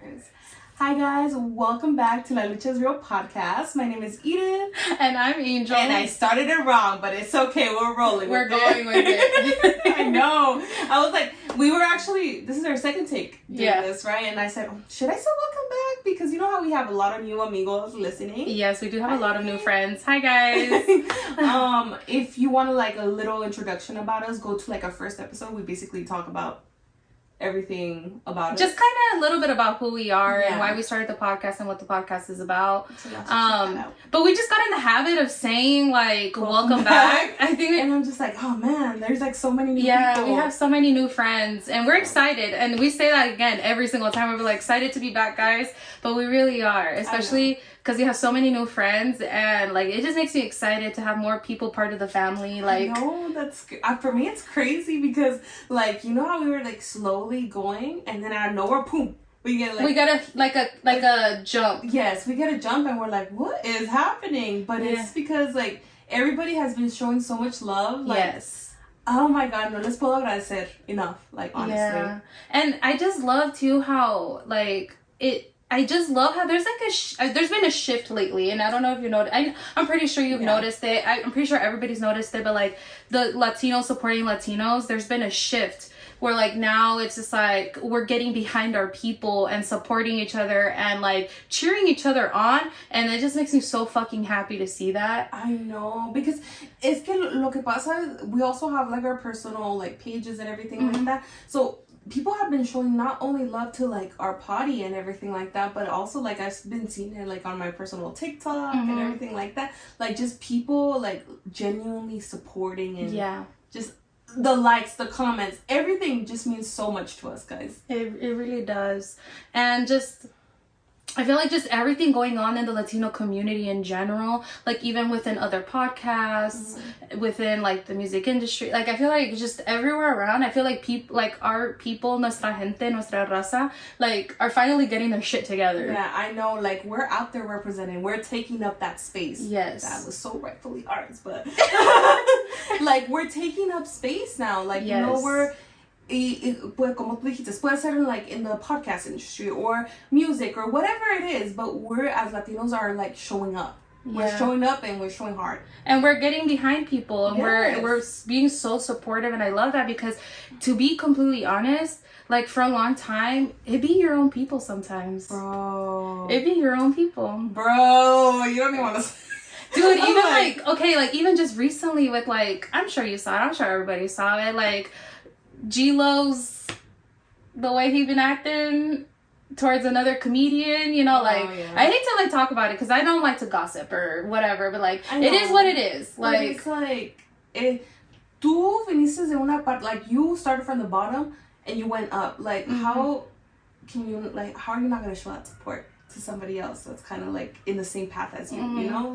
Cheers. Hi guys, welcome back to La Lucha's Real podcast. My name is Edith. And I'm Angel. And I started it wrong, but it's okay, we're rolling. We're going with it. I know. I was like, this is our second take doing this, right? And I said, should I still welcome back? Because you know how we have a lot of new amigos listening? Yes, we do have a lot of new friends. Hi guys. If you want a little introduction about us, go to our first episode. We basically talk about everything about us. Just kind of a little bit about who we are and why we started the podcast and what the podcast is about. So but we just got in the habit of saying welcome back. I think and I'm just like, oh man, there's so many new people. Yeah, we have so many new friends and we're excited, and we say that again every single time. We're excited to be back, guys, but we really are, especially because we have so many new friends, and it just makes me excited to have more people part of the family. No, that's for me it's crazy because you know how we were slowly going, and then out of nowhere, boom, we get a jump. Yes, we get a jump, and we're like, what is happening? But it's because everybody has been showing so much love. Yes. Oh my God, no les puedo agradecer enough. Honestly. Yeah, and I just love too how I just love how there's there's been a shift lately, and I don't know if you noticed. I'm pretty sure you've noticed it. I'm pretty sure everybody's noticed it, but the Latinos supporting Latinos, there's been a shift where now it's just we're getting behind our people and supporting each other and cheering each other on, and it just makes me so fucking happy to see that. I know, because es que lo que pasa, we also have our personal pages and everything like that, so people have been showing not only love to our party and everything like that, but also I've been seeing it on my personal TikTok and everything like that, just people genuinely supporting, and just the likes, the comments, everything just means so much to us, guys. It really does. And just I feel just everything going on in the Latino community in general, even within other podcasts, within the music industry, I feel just everywhere around, I feel people, our people, nuestra gente, nuestra raza, are finally getting their shit together. Yeah, I know, we're out there representing, we're taking up that space. Yes. That was so rightfully ours, but we're taking up space now, you know, we're como tú dijiste, puede ser in the podcast industry or music or whatever it is, but we're as Latinos are showing up. We're showing up and we're showing hard. And we're getting behind people, and we're being so supportive, and I love that, because to be completely honest, for a long time, it'd be your own people sometimes. Bro. It'd be your own people. Bro, you don't even want to Dude, even even just recently with I'm sure you saw it, I'm sure everybody saw it, G-Lo's, the way he's been acting towards another comedian, you know, I hate to talk about it because I don't like to gossip or whatever, but it is what it is. It's tú viniste de una parte, you started from the bottom and you went up. How can you, how are you not going to show that support to somebody else that's kind of in the same path as you, you know?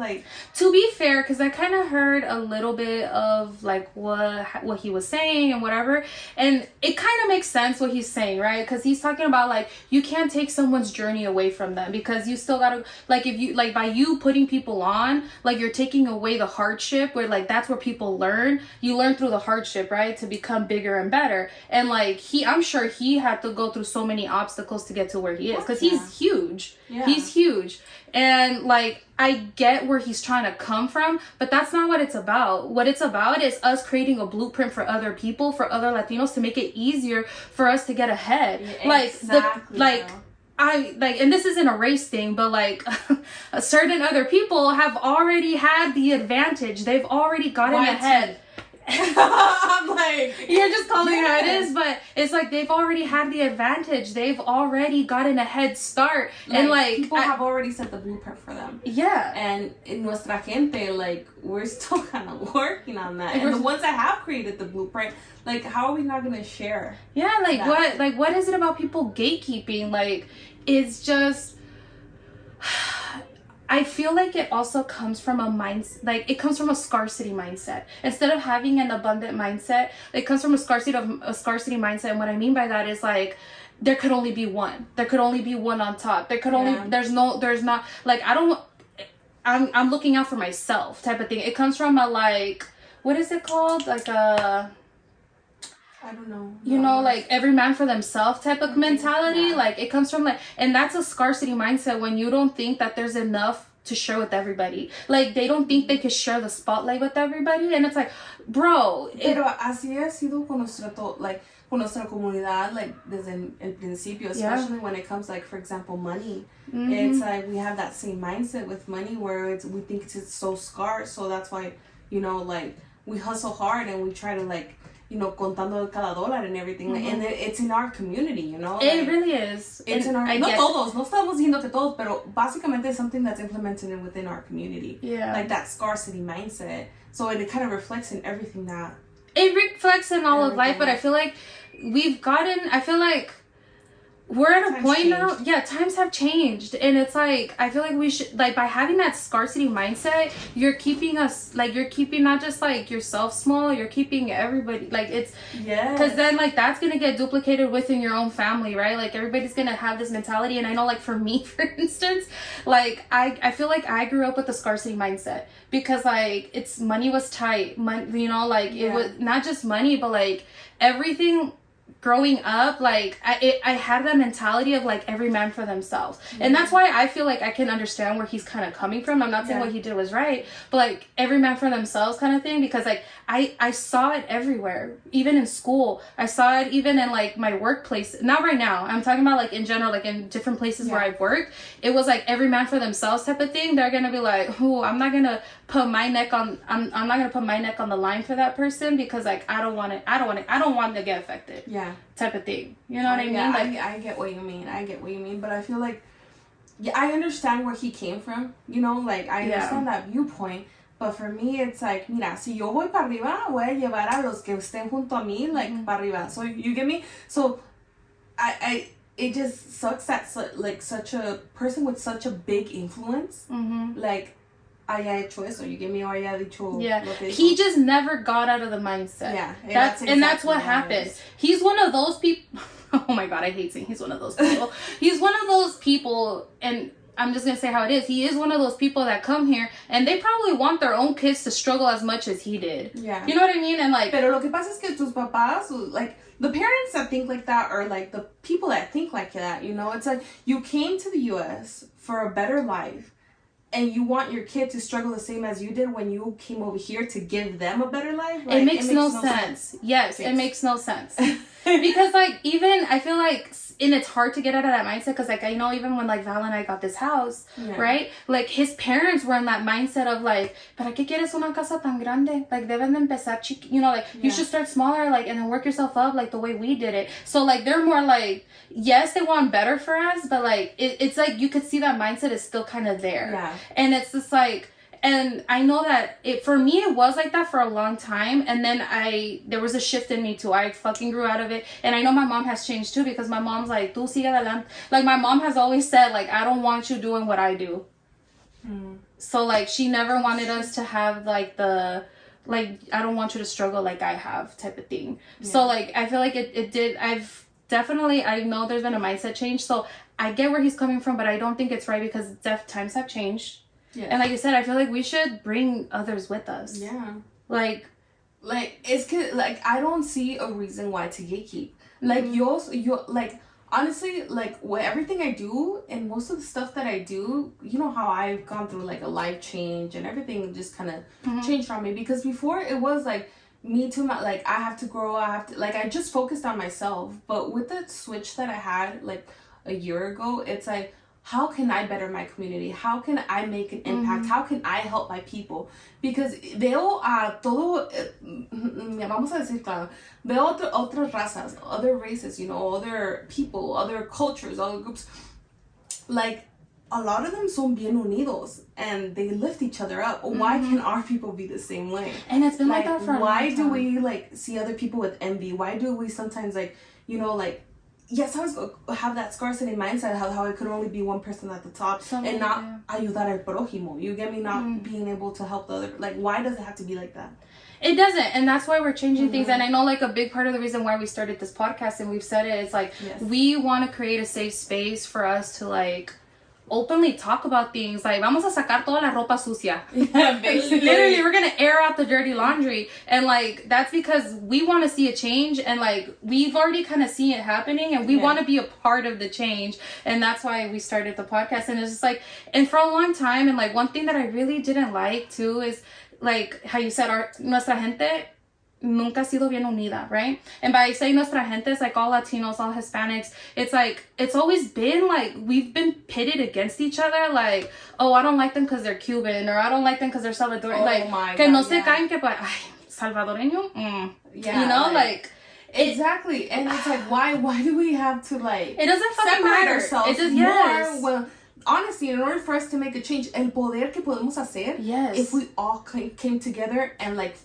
To be fair, because I kind of heard a little bit of what he was saying and whatever, and it kind of makes sense what he's saying, right? Because he's talking about you can't take someone's journey away from them, because you still gotta if you by you putting people on, you're taking away the hardship, where that's where people learn. You learn through the hardship, right, to become bigger and better. And I'm sure he had to go through so many obstacles to get to where he is, because he's huge. Yeah. He's huge. And I get where he's trying to come from, but that's not what it's about. What it's about is us creating a blueprint for other people, for other Latinos, to make it easier for us to get ahead. Exactly. And this isn't a race thing, but certain other people have already had the advantage. They've already gotten ahead. I'm you're just calling it how it is, but it's they've already had the advantage. They've already gotten a head start, and people have already set the blueprint for them. Yeah. And in nuestra gente, we're still kind of working on that. And the ones that have created the blueprint, how are we not gonna share? Yeah, what is it about people gatekeeping? It's just I feel it also comes from a mindset, it comes from a scarcity mindset. Instead of having an abundant mindset, it comes from a scarcity mindset. And what I mean by that is there could only be one. There could only be one on top. There could only, there's not, I'm looking out for myself type of thing. It comes from a what is it called? I don't know. You know, like every man for themselves type of mentality. Yeah. Like it comes from like, and that's a scarcity mindset when you don't think that there's enough to share with everybody. Like they don't think they could share the spotlight with everybody, and it's like, bro. Pero así ha sido con nuestra comunidad, like desde el principio, especially when it comes, like, for example, money. It's like we have that same mindset with money where we think it's so scarce, so that's why, you know, like we hustle hard and we try to, like, you know, contando cada dólar and everything, and it's in our community, you know. It like, really is. It's in our. No todos, no estamos diciendo que todos, pero básicamente it's something that's implemented within our community. Yeah. Like that scarcity mindset. So it kind of reflects in everything that. It reflects in all of life, but I feel like I feel like we're at a point now. Yeah, times have changed, and it's like I feel like we should, like, by having that scarcity mindset, you're keeping not just like yourself small, you're keeping everybody, like, it's because then, like, that's gonna get duplicated within your own family, right? Like everybody's gonna have this mentality. And I know, like, for me, for instance, like I feel like I grew up with the scarcity mindset because, like, it's money was tight, you know, like it was not just money, but like everything. Growing up, like I had that mentality of like every man for themselves, and that's why I feel like I can understand where he's kind of coming from. I'm not saying what he did was right, but like every man for themselves kind of thing, because like I saw it everywhere, even in school. I saw it even in like my workplace. Not right now, I'm talking about like in general, like in different places where I've worked. It was like every man for themselves type of thing. They're gonna be like, oh, I'm not gonna put my neck on the line for that person because like I don't want to get affected. Type of thing. You know what I mean? Like I get what you mean. But I feel like I understand where he came from. You know, like I understand that viewpoint. But for me, it's like, mira, si yo voy para arriba, voy a llevar a los que estén junto a mí, like, para arriba. So you get me? So it just sucks that such a person with such a big influence, like, haya hecho eso, you get me, or haya dicho lo que he just never got out of the mindset. That's what happened. He's one of those people. Oh my god, I hate saying he's one of those people. He's one of those people, and I'm just gonna say how it is. He is one of those people that come here and they probably want their own kids to struggle as much as he did. Yeah, you know what I mean? And like, pero lo que pasa es que tus papás, like the parents that think like that, or like the people that think like that, you know, it's like you came to the U.S. for a better life. And you want your kid to struggle the same as you did when you came over here to give them a better life? Like, it makes no sense. Yes, it makes no sense. Because, like, even, I feel like, and it's hard to get out of that mindset because, like, I know even when, like, Val and I got this house, right? Like, his parents were in that mindset of, like, ¿para qué quieres una casa tan grande? Like, deben de empezar you know, like, you should start smaller, like, and then work yourself up, like, the way we did it. So, like, they're more like, yes, they want better for us, but, like, it's like, you could see that mindset is still kind of there. Yeah. And it's just, like, and I know that for me, it was like that for a long time. And then there was a shift in me too. I fucking grew out of it. And I know my mom has changed too, because my mom's like, tú sigue adelante. Like, my mom has always said, like, I don't want you doing what I do. So, like, she never wanted us to have, like, I don't want you to struggle like I have type of thing. Yeah. So, like, I feel like it did. I know there's been a mindset change. So I get where he's coming from, but I don't think it's right because times have changed. Yeah. And like you said, I feel like we should bring others with us. Yeah. Like it's like I don't see a reason why to gatekeep. Like you like honestly, like with everything I do and most of the stuff that I do, you know how I've gone through like a life change and everything just kind of changed on me, because before it was like me too much, like I have to grow, I just focused on myself. But with the switch that I had like a year ago, it's like, how can I better my community? How can I make an impact? How can I help my people? Because veo a todo, vamos a decir claro, veo otras razas, other races, you know, other people, other cultures, other groups. Like, a lot of them son bien unidos and they lift each other up. Why can't our people be the same way? And it's been like that for a long time. Why do we like see other people with envy? Why do we sometimes like, you know, like, yes, I was have that scarcity mindset, how it could only be one person at the top and not ayudar al prójimo. You get me? Not being able to help the other. Like, why does it have to be like that? It doesn't, and that's why we're changing things. And I know, like, a big part of the reason why we started this podcast, and we've said it, is like we want to create a safe space for us to like openly talk about things. Like, vamos a sacar toda la ropa sucia. Yeah, basically. Literally, we're gonna air out the dirty laundry. And like, that's because we want to see a change, and like, we've already kind of seen it happening, and we want to be a part of the change. And that's why we started the podcast. And it's just like, and for a long time, and like, one thing that I really didn't like too is like how you said, nuestra gente nunca ha sido bien unida, right? And by saying nuestra gente, it's like all Latinos, all Hispanics. It's like, it's always been like, we've been pitted against each other. Like, oh, I don't like them because they're Cuban, or I don't like them because they're Salvadorian. Oh like, my que God, no se caen que, ay, salvadoreño? Yeah, you know, like exactly. And it's like, why do we have to like, it doesn't fucking separate matter. ourselves It does, more? Well, honestly, in order for us to make a change, el poder que podemos hacer, if we all came together and like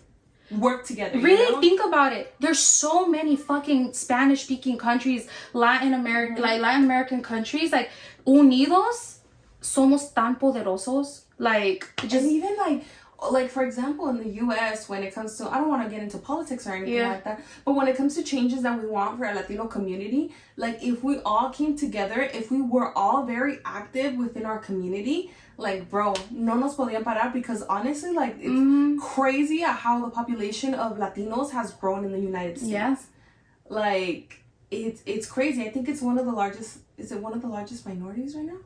work together. Really think about it. There's so many fucking Spanish speaking countries, Latin American countries, like unidos somos tan poderosos. Like, just and even like for example in the US, when it comes to, I don't want to get into politics or anything like that, but when it comes to changes that we want for our Latino community, like if we all came together, if we were all very active within our community, like, bro, no nos podían parar, because honestly, like, it's crazy at how the population of Latinos has grown in the United States. Yes. Like, it's crazy. I think it's one of the largest, is it one of the largest minorities right now?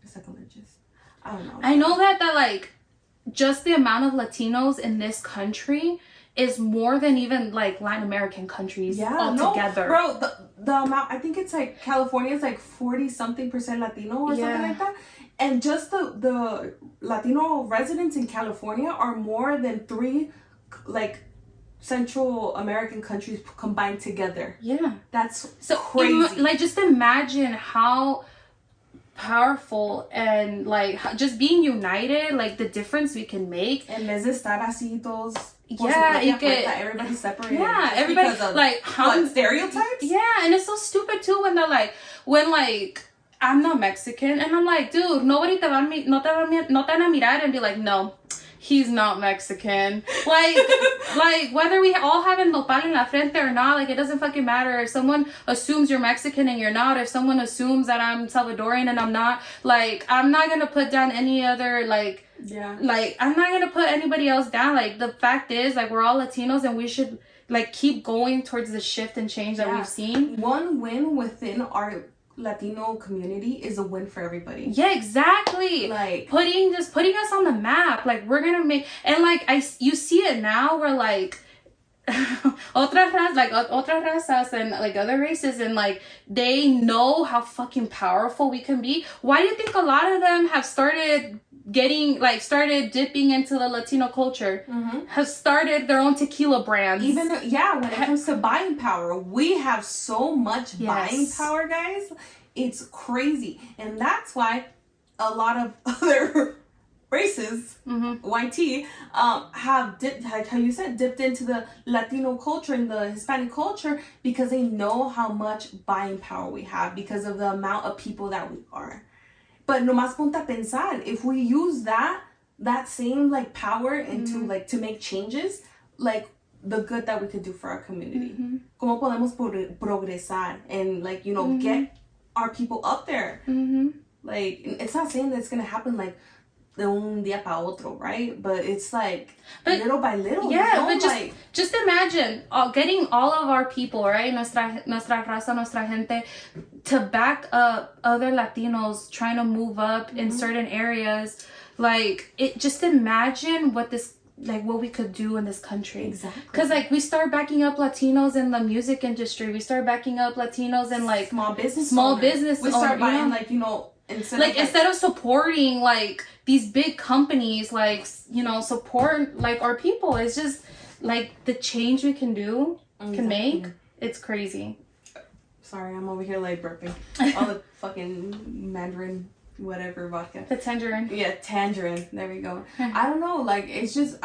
The second largest. I don't know. I know that like, just the amount of Latinos in this country is more than even like Latin American countries altogether. No, bro, the amount, I think it's like California is like 40-something% Latino or something like that. And just the Latino residents in California are more than 3 like Central American countries combined together. Yeah. That's so crazy. Like, just imagine how powerful and like just being united, like the difference we can make. En vez de estar así todos, everybody separated. Yeah, everybody of, like what, stereotypes. Yeah, and it's so stupid too when they're like, when like I'm not Mexican, and I'm like, dude, nobody te van a mirar and be like, no, he's not Mexican. Like, like whether we all have el nopal en la frente or not, like it doesn't fucking matter. If someone assumes you're Mexican and you're not, if someone assumes that I'm Salvadorian and I'm not, like I'm not gonna put down any other like I'm not gonna put anybody else down. Like the fact is, like we're all Latinos and we should like keep going towards the shift and change that we've seen. One win within our Latino community is a win for everybody. Yeah, exactly. Like putting us on the map. Like we're gonna make, and like you see it now where like otras razas and like other races, and like they know how fucking powerful we can be. Why do you think a lot of them have started dipping into the Latino culture, have started their own tequila brands? Even when it comes to buying power, we have so much buying power, guys. It's crazy. And that's why a lot of other races, YT, have dipped, like how you said, dipped into the Latino culture and the Hispanic culture, because they know how much buying power we have because of the amount of people that we are. But nomás ponte a pensar, if we use that same like power into like to make changes, like the good that we could do for our community. Cómo podemos progresar and like, you know, get our people up there. Like, it's not saying that it's gonna happen like de un día pa otro, right? But it's like little by little. Yeah, you know? But just imagine getting all of our people, right? Nuestra raza, nuestra gente, to back up other Latinos trying to move up in certain areas. Like, just imagine what we could do in this country. Exactly. Because like we start backing up Latinos in the music industry. We start backing up Latinos in like small business. We start buying like, you know, instead of supporting like these big companies, like, you know, support like our people. It's just like the change we can do can make. It's crazy. Sorry, I'm over here like burping all the fucking Mandarin whatever vodka. The tangerine. Yeah, tangerine. There we go. I don't know, like it's just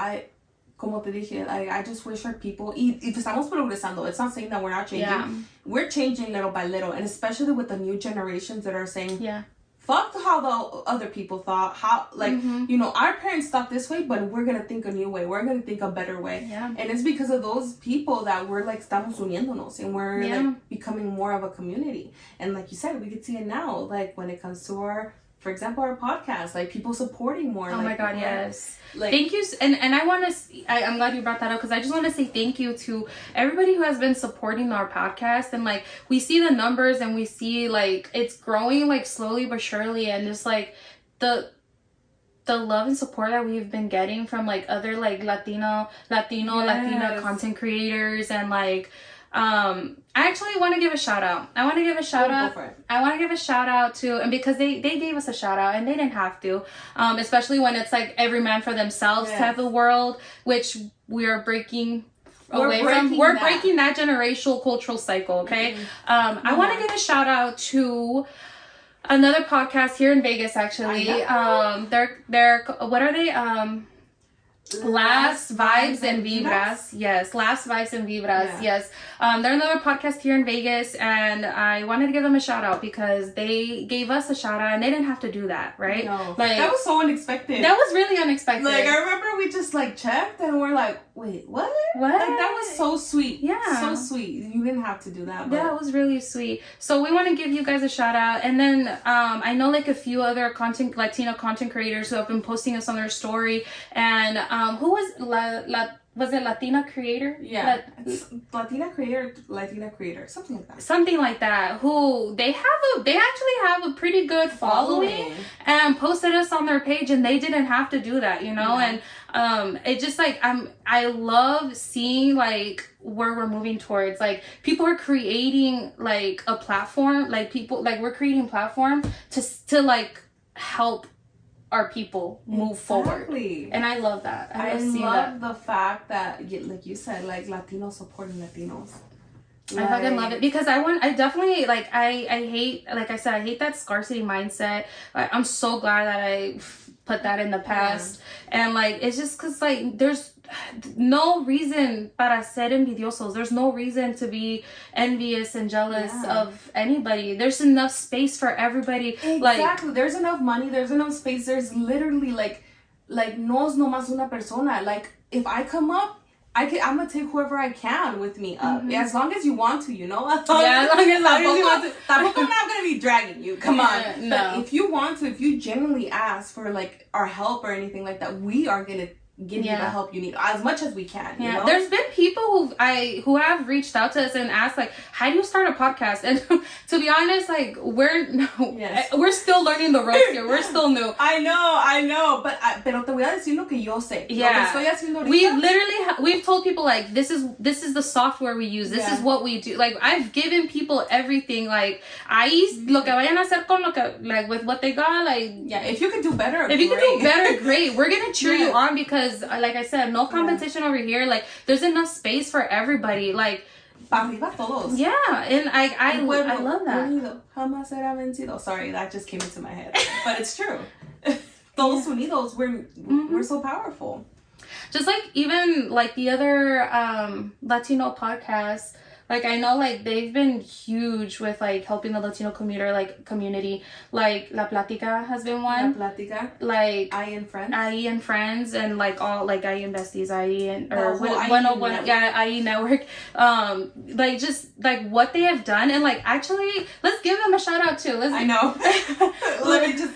como te dije, I just wish our people, y estamos progresando. It's not saying that we're not changing. Yeah. We're changing little by little, and especially with the new generations that are saying, fuck how the other people thought. How, like, you know, our parents thought this way, but we're gonna think a new way. We're gonna think a better way. Yeah. And it's because of those people that we're like estamos uniéndonos, and we're like becoming more of a community. And like you said, we could see it now, like when it comes to our for example, our podcast, like people supporting more. Oh like, my God, yes. Like, thank you. And I want to, I'm glad you brought that up, because I just want to say thank you to everybody who has been supporting our podcast. And like, we see the numbers and we see like it's growing like slowly but surely. And just like the love and support that we've been getting from like other like Latina content creators. And like, I actually want to give a shout out. I want to give a shout out to, and because they gave us a shout out and they didn't have to, especially when it's like every man for themselves type of world, which we are breaking away from. We're breaking that generational cultural cycle. Okay. I want to give a shout out to another podcast here in Vegas, actually. They're what are they? Last Vibes and Vibras. Yes, Last Vibes and Vibras. Yes. They're another podcast here in Vegas, and I wanted to give them a shout out because they gave us a shout out and they didn't have to do that, right? No. Like, that was so unexpected. That was really unexpected. Like, I remember we just like checked and we're like, wait, what? What? Like, that was so sweet. Yeah. So sweet. You didn't have to do that. But... yeah, it was really sweet. So we want to give you guys a shout out. And then I know like a few other Latino content creators who have been posting us on their story. And who was was it Latina creator? Yeah. Latina creator, something like that. Something like that. Who they actually have a pretty good following and posted us on their page, and they didn't have to do that, you know? Yeah. And it just like I love seeing like where we're moving towards. Like people are creating like a platform, like people like we're creating a platform to like help our people move forward, and I love that. I love the fact that, like you said, like Latinos supporting Latinos. I fucking love it because I definitely like I hate, like I said, I hate that scarcity mindset. I'm so glad that I put that in the past, and like it's just because like there's no reason para ser envidiosos. There's no reason to be envious and jealous of anybody. There's enough space for everybody. Exactly. There's enough money. There's enough space. There's literally like no es nomás una persona. Like if I come up, I'm gonna take whoever I can with me up. Mm-hmm. As long as you want to, you know. As long as you want to. I'm not gonna be dragging you. Come on. No. But if you want to, if you genuinely ask for like our help or anything like that, we are gonna give you the help you need as much as we can. You know? There's been people who have reached out to us and asked like, how do you start a podcast? And to be honest, like we're still learning the ropes here. We're still new. I know, but pero te voy a decir lo que yo sé. Yeah, we've told people like this is the software we use. This is what we do. Like I've given people everything. Like ahí lo que vayan a hacer con lo que like with what they got. Like if you can do better, great. We're gonna cheer you on because. Like I said, no competition over here. Like there's enough space for everybody. Like todos. Yeah, and I love that. Unido jamás será vencido. Sorry, that just came into my head, but it's true. Todos unidos, we're so powerful. Just like even like the other Latino podcasts. Like I know like they've been huge with like helping the Latino community. Like La Plática has been one. La Plática. Like IE and Friends and like all like IE and Besties, IE and or 101 IE Network. Like just like what they have done, and like actually let's give them a shout out too. I know. Let me just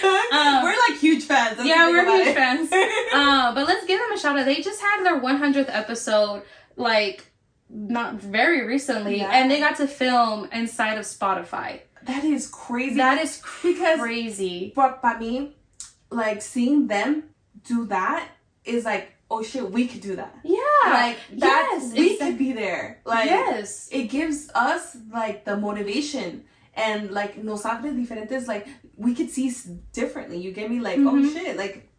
we're like huge fans. We're huge fans. But let's give them a shout out. They just had their 100th episode like not very recently, and they got to film inside of Spotify. That is crazy. Crazy. But by me, like seeing them do that is like, oh shit, we could do that. Yeah. Like that, we could be there. Like it gives us like the motivation and like nos abre diferentes. Like we could see differently. You get me? Like oh shit, like.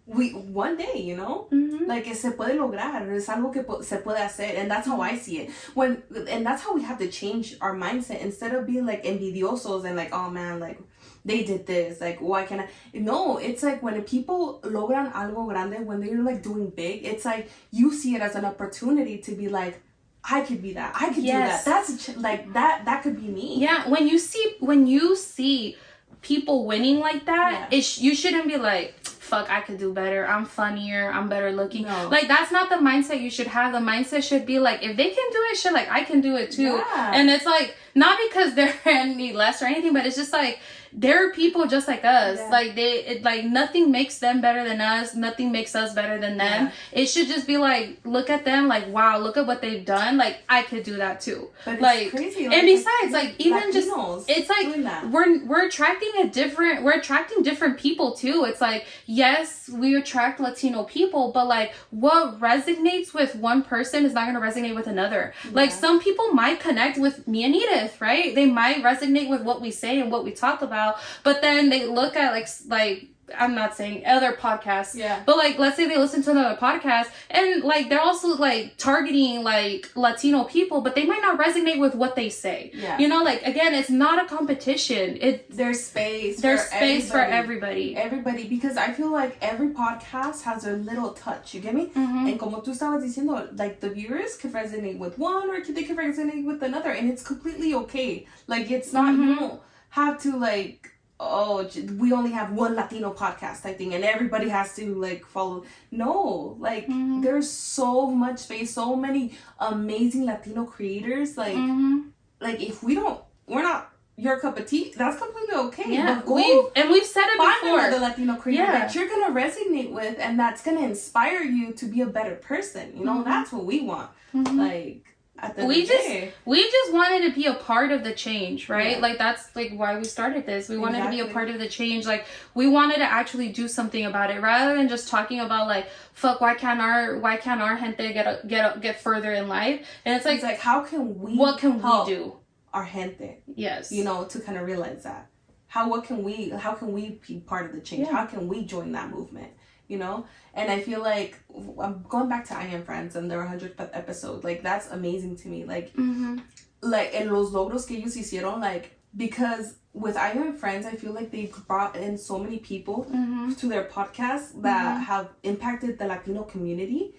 We one day, you know, like se puede lograr. Es algo que se puede hacer, and that's how I see it. And that's how we have to change our mindset instead of being like envidiosos and like, oh man, like they did this, like why can't I? No, it's like when people logran algo grande, when they're like doing big, it's like you see it as an opportunity to be like, I could be that. I could do that. That's like that could be me. Yeah, when you see people winning like that, you shouldn't be like, fuck, I could do better. I'm funnier. I'm better looking. No. Like, that's not the mindset you should have. The mindset should be like, if they can do it, shit, like, I can do it too. Yeah. And it's like, not because they're any less or anything, but it's just like, they're people just like us. Yeah. Like nothing makes them better than us. Nothing makes us better than them. Yeah. It should just be like, look at them, like, wow, look at what they've done. Like, I could do that too. But it's like crazy. And besides, like even Latinos just, it's like we're attracting different people too. It's like, yes, we attract Latino people, but like what resonates with one person is not going to resonate with another. Yeah. Like some people might connect with me and Edith, right? They might resonate with what we say and what we talk about, but then they look at like I'm not saying other podcasts, yeah, but like let's say they listen to another podcast and like they're also like targeting like Latino people, but they might not resonate with what they say. Yeah. You know, like again, it's not a competition. There's space for everybody. Everybody, because I feel like every podcast has their little touch. You get me? Mm-hmm. And como tú estabas diciendo, like the viewers could resonate with one or they could resonate with another, and it's completely okay. Like it's not, mm-hmm, you don't have to like, oh, we only have one Latino podcast, I think, and everybody has to like follow. No, like mm-hmm, there's so much space, so many amazing Latino creators. Like, mm-hmm, like if we're not your cup of tea, that's completely okay. Yeah, we've said it before. Find another Latino creator, yeah, that you're gonna resonate with, and that's gonna inspire you to be a better person. You know, mm-hmm, that's what we want. Mm-hmm. Like. We just wanted to be a part of the change, right? Yeah. Like that's like why we started this. We wanted to be a part of the change. Like we wanted to actually do something about it rather than just talking about like, fuck, why can't our gente get further in life? And it's like what can we do our gente? Yes, you know, to kind of realize that how can we be part of the change? Yeah. How can we join that movement? You know, and I feel like I'm going back to I Am Friends and their 100th episode. Like that's amazing to me. Like, mm-hmm, like en los logros que ellos hicieron, like because with I Am Friends, I feel like they brought in so many people, mm-hmm, to their podcast that, mm-hmm, have impacted the Latino community,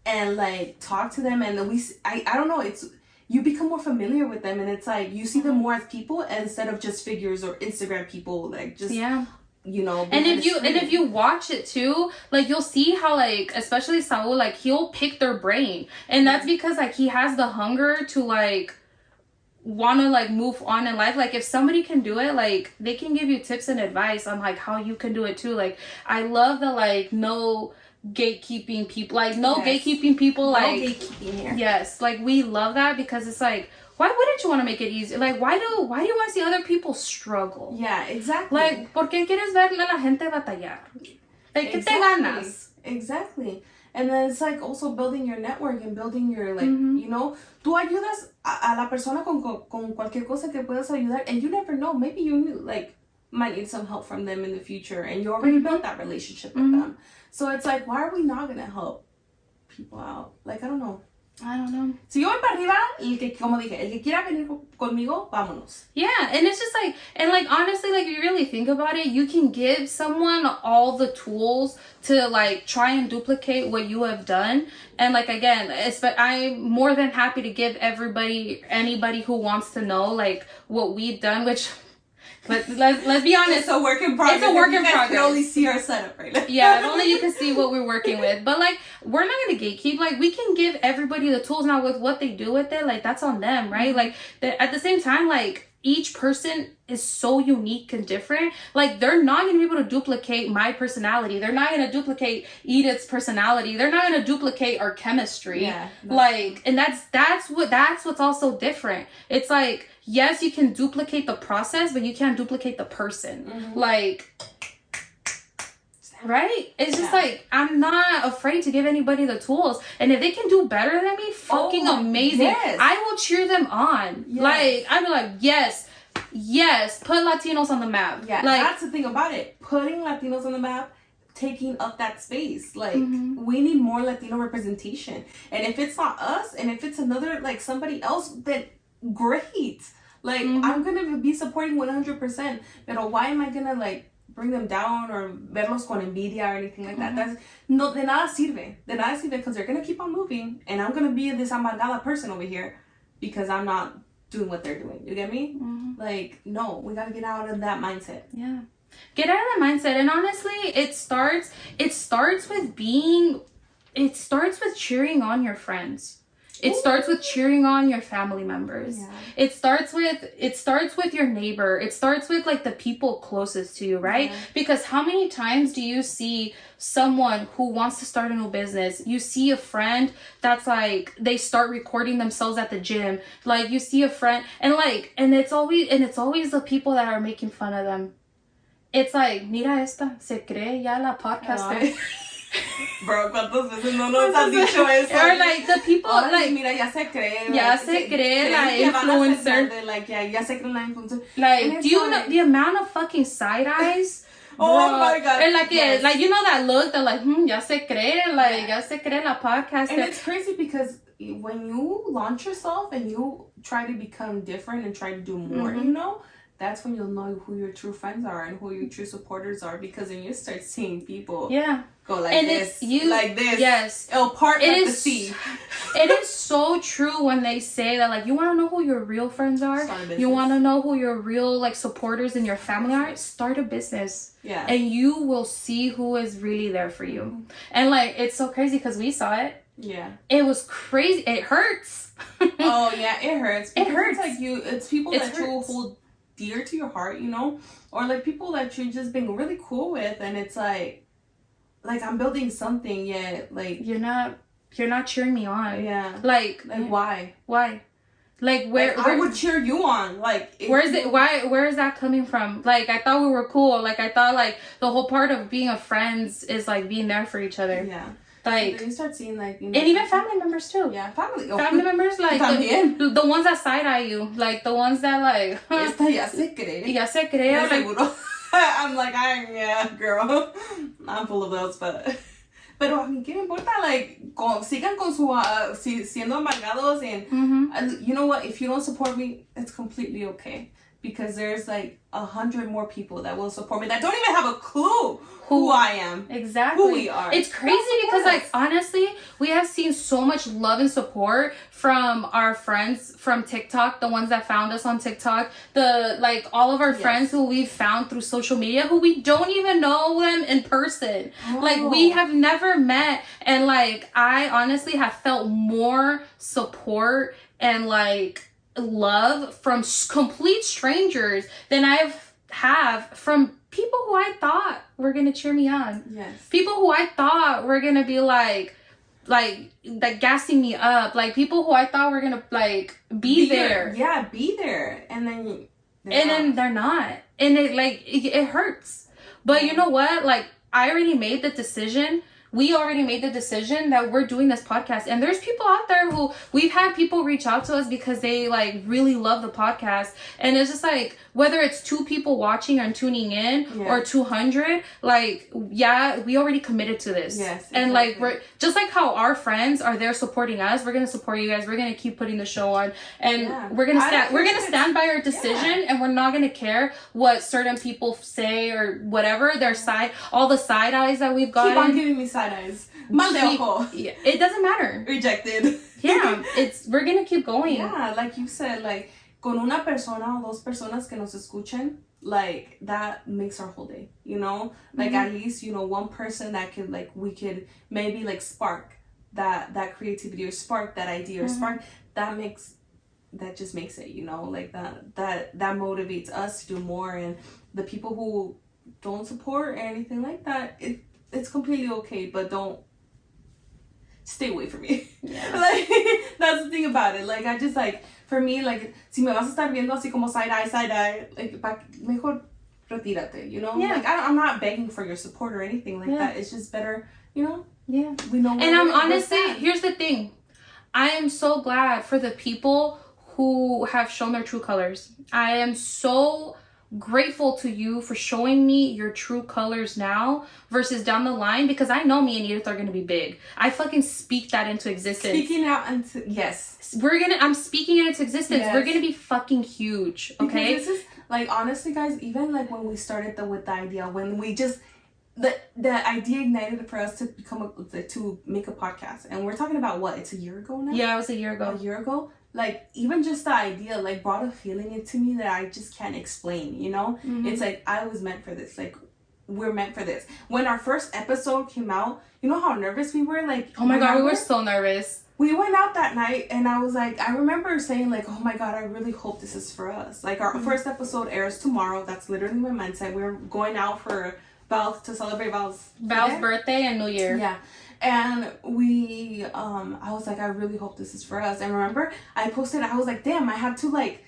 and like talk to them, and I don't know, it's you become more familiar with them, and it's like you see them more as people instead of just figures or Instagram people, like just, yeah. You know, and if you watch it too, like you'll see how like especially Saul, like he'll pick their brain, and that's because like he has the hunger to like want to like move on in life. Like if somebody can do it, like they can give you tips and advice on like how you can do it too. Like I love the like no gatekeeping people, like no, yes, gatekeeping people, no, like gatekeeping here. Yes, like we love that because it's like, why wouldn't you want to make it easy? Like, why do you want to see other people struggle? Yeah, exactly. Like, ¿por qué quieres ver a la gente batallar? Like, ¿qué te ganas? Exactly. And then it's like also building your network and building your, like, mm-hmm, you know, tú ayudas a la persona con cualquier cosa que puedas ayudar, and you never know, maybe you, like, might need some help from them in the future, and you already, mm-hmm, built that relationship with, mm-hmm, them. So it's like, why are we not going to help people out? Like, I don't know. Si yo voy para arriba, como dije, el que quiera venir conmigo, vámonos. Yeah, and it's just like, and like honestly, like if you really think about it, you can give someone all the tools to like try and duplicate what you have done. And like again, I'm more than happy to give anybody who wants to know like what we've done, which. But let's be honest. It's a work in progress. It's a work in progress. You can only see our setup right now. Yeah, if only you can see what we're working with. But like, we're not gonna gatekeep. Like, we can give everybody the tools now with what they do with it. Like, that's on them, right? Like, at the same time, like each person is so unique and different. Like, they're not gonna be able to duplicate my personality. They're not gonna duplicate Edith's personality. They're not gonna duplicate our chemistry. Yeah. Like, and that's what's also different. It's like, yes, you can duplicate the process, but you can't duplicate the person. Mm-hmm. Like, right? It's just like, I'm not afraid to give anybody the tools. And if they can do better than me, fucking amazing. Yes. I will cheer them on. Yes. Like, I'd be like, yes, put Latinos on the map. Yeah, like, that's the thing about it. Putting Latinos on the map, taking up that space. Like, mm-hmm, we need more Latino representation. And if it's not us, and if it's another, like, somebody else, then great. Like, mm-hmm, I'm gonna be supporting 100%, but why am I gonna, like, bring them down or verlos con envidia or anything like that? Mm-hmm. That's no, de nada sirve because they're gonna keep on moving, and I'm gonna be this amargada person over here because I'm not doing what they're doing. You get me? Mm-hmm. Like, no, we gotta get out of that mindset. Yeah, get out of that mindset. And honestly, it starts with cheering on your friends. It starts with cheering on your family members. Yeah. It starts with your neighbor. It starts with like the people closest to you, right? Yeah. Because how many times do you see someone who wants to start a new business? You see a friend that's like, they start recording themselves at the gym. Like you see a friend and it's always the people that are making fun of them. It's like, mira esta, se cree ya la podcaster. Bro, ¿cuántas veces no nos has dicho eso? Or like the people, oh, like, mira, ya se cree. Ya se cree la influencer. Like, ya se cree la influencer. Like, do you know the amount of fucking side eyes? Oh my God. And like, yes. Like, you know that look, they're like, ya se cree, like, ya se cree la podcast. And it's crazy because when you launch yourself and you try to become different and try to do more, you know, that's when you'll know who your true friends are and who your true supporters are, because then you start seeing people go like and this, like this. Yes. It'll part like the sea. It is so true when they say that, like, you want to know who your real friends are? You want to know who your real, like, supporters in your family are? Start a business. Yeah. And you will see who is really there for you. And, like, it's so crazy because we saw it. Yeah. It was crazy. It hurts. Oh, yeah, it hurts. It hurts. It's people that you hold dear to your heart, you know, or like people that you've just been really cool with, and it's like I'm building something, yet like you're not cheering me on. Yeah. Like why? Like where I would cheer you on. Like where is that coming from? Like I thought we were cool. Like I thought like the whole part of being a friends is like being there for each other. Yeah. Like, then you start seeing like, you know, and even family members too. Yeah, family members, like the ones that side eye you, like the ones that like esta ya se cree. Ya se cree. Like, I'm like, yeah, girl, I'm full of those, pero a mí qué me importa, like sigan con su siendo amargados, and you know what, if you don't support me, it's completely okay, because there's like 100 more people that will support me that don't even have a clue who I am. Exactly. Who we are. It's crazy because like honestly, we have seen so much love and support from our friends from TikTok, the ones that found us on TikTok, all of our friends who we've found through social media who we don't even know them in person. Oh. Like we have never met, and like I honestly have felt more support and like love from complete strangers than have from people who I thought were gonna cheer me on. Yes. People who I thought were gonna be like gassing me up. Like people who I thought were gonna like be there. Yeah, be there. And then they're not. And it hurts. But you know what? Like I already made the decision. We already made the decision that we're doing this podcast, and there's people out there who we've had people reach out to us because they like really love the podcast, and it's just like whether it's 2 people watching and tuning in or 200, like we already committed to this. Yes, exactly. And like we're just like how our friends are there supporting us, we're gonna support you guys. We're gonna keep putting the show on, and we're gonna stand by our decision, and we're not gonna care what certain people say or whatever all the side eyes that we've gotten. Keep on giving me side eyes. It doesn't matter. Rejected. Yeah, we're gonna keep going. Yeah, like you said, like con una persona o 2 personas que nos escuchen, like that makes our whole day, you know? Like at least, you know, 1 person that could like we could maybe like spark that creativity or spark that idea or spark that just makes it, you know, like that motivates us to do more. And the people who don't support or anything like that, it's completely okay, but don't stay away from me. Yeah. Like that's the thing about it. Like I just like, for me, like si me vas a estar viendo así como side eye, like mejor retírate, you know? Yeah. Like I'm not begging for your support or anything like that. It's just better, you know? Yeah. We know. And I'm honestly, here's the thing. I am so glad for the people who have shown their true colors. I am so grateful to you for showing me your true colors now versus down the line, because I know me and Edith are going to be big. I fucking speak that into existence. Speaking out into, yes. I'm speaking it into existence. Yes. We're going to be fucking huge, okay? Because this is, like, honestly, guys, even, like, when we started with the idea, when we just, the idea ignited for us to to make a podcast. And we're talking about what? It's a year ago now? Yeah, it was a year ago. A year ago? Like, even just the idea, like, brought a feeling into me that I just can't explain, you know? Mm-hmm. It's like, I was meant for this. Like, we're meant for this. When our first episode came out, you know how nervous we were? Like, oh my God, we were so nervous. we went out that night, and I was like, I remember saying like, oh my God, I really hope this is for us. Like our first episode airs tomorrow. That's literally my mindset. We're going out for Val's to celebrate Val's birthday and New Year. Yeah. And we, I was like, I really hope this is for us. And remember, I posted, I was like, damn, I have to like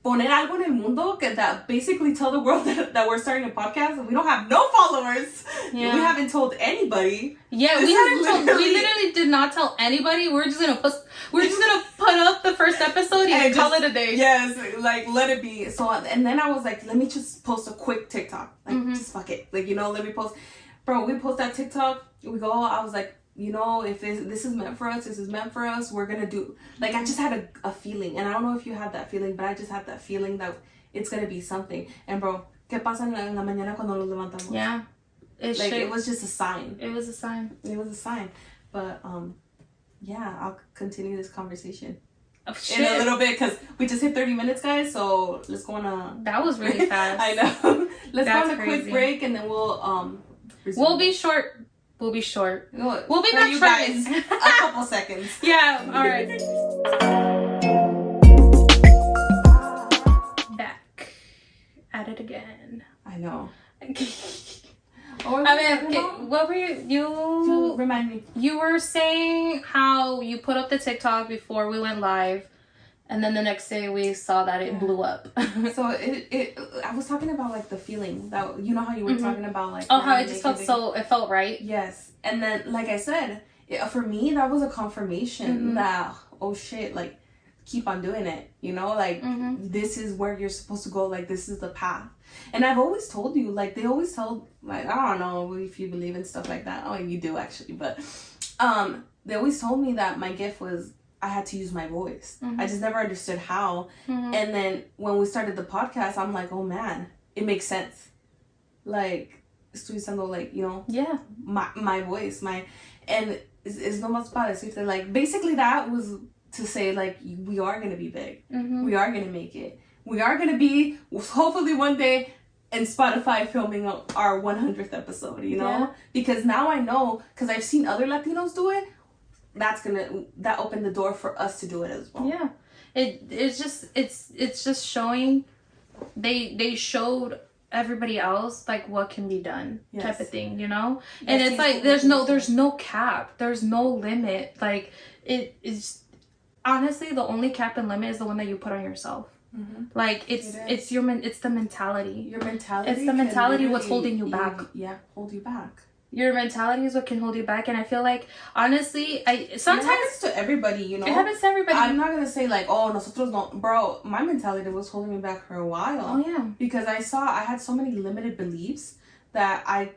poner algo en el mundo that basically tell the world that we're starting a podcast and we don't have no followers. Yeah. We haven't told anybody. Yeah, we literally did not tell anybody. We're just gonna put up the first episode and call it a day. Yes, like let it be. So and then I was like, let me just post a quick TikTok. Like just fuck it. Like, let me post. Bro, we post that TikTok. We go. I was like, if this is meant for us, this is meant for us. We're gonna do. Like, I just had a feeling, and I don't know if you had that feeling, but I just had that feeling that it's gonna be something. And bro, ¿qué pasa en la mañana cuando nos levantamos? Yeah, it was just a sign. It was a sign. It was a sign. But yeah, I'll continue this conversation in a little bit because we just hit 30 minutes, guys. So let's go on a. That was really fast. I know. Let's go on a quick break, and then we'll resume. We'll be short. We'll be back you guys a couple seconds. Yeah, all right. Back at it again. I know. What were you remind me. You were saying how you put up the TikTok before we went live, and then the next day we saw that it blew up. So I was talking about like the feeling that how you were talking about like how it just felt it felt right. Yes, and then like I said, for me that was a confirmation that oh shit, like keep on doing it, like this is where you're supposed to go, like this is the path. And I've always told you, like they always tell, like I don't know if you believe in stuff like that. Oh, you do actually, but they always told me that my gift was I had to use my voice. I just never understood how. And then when we started the podcast, I'm like, oh man, it makes sense. Like estoy usando like yeah, my voice, and it's no más para decirte, like basically that was to say like we are gonna be big, we are gonna make it, we are gonna be hopefully one day in Spotify filming our 100th episode, because now I know, because I've seen other Latinos do it. That opened the door for us to do it as well. Yeah, it's just showing. They showed everybody else like what can be done, type of thing, and it's like there's no cap, there's no limit. Like it is honestly the only cap and limit is the one that you put on yourself. Like it's the mentality. Your mentality. It's the mentality what's holding you back. Hold you back. Your mentality is what can hold you back, and I feel like honestly, sometimes it happens to everybody, It happens to everybody. I'm not gonna say like, oh, nosotros no, bro. My mentality was holding me back for a while. Oh yeah. Because I had so many limited beliefs that I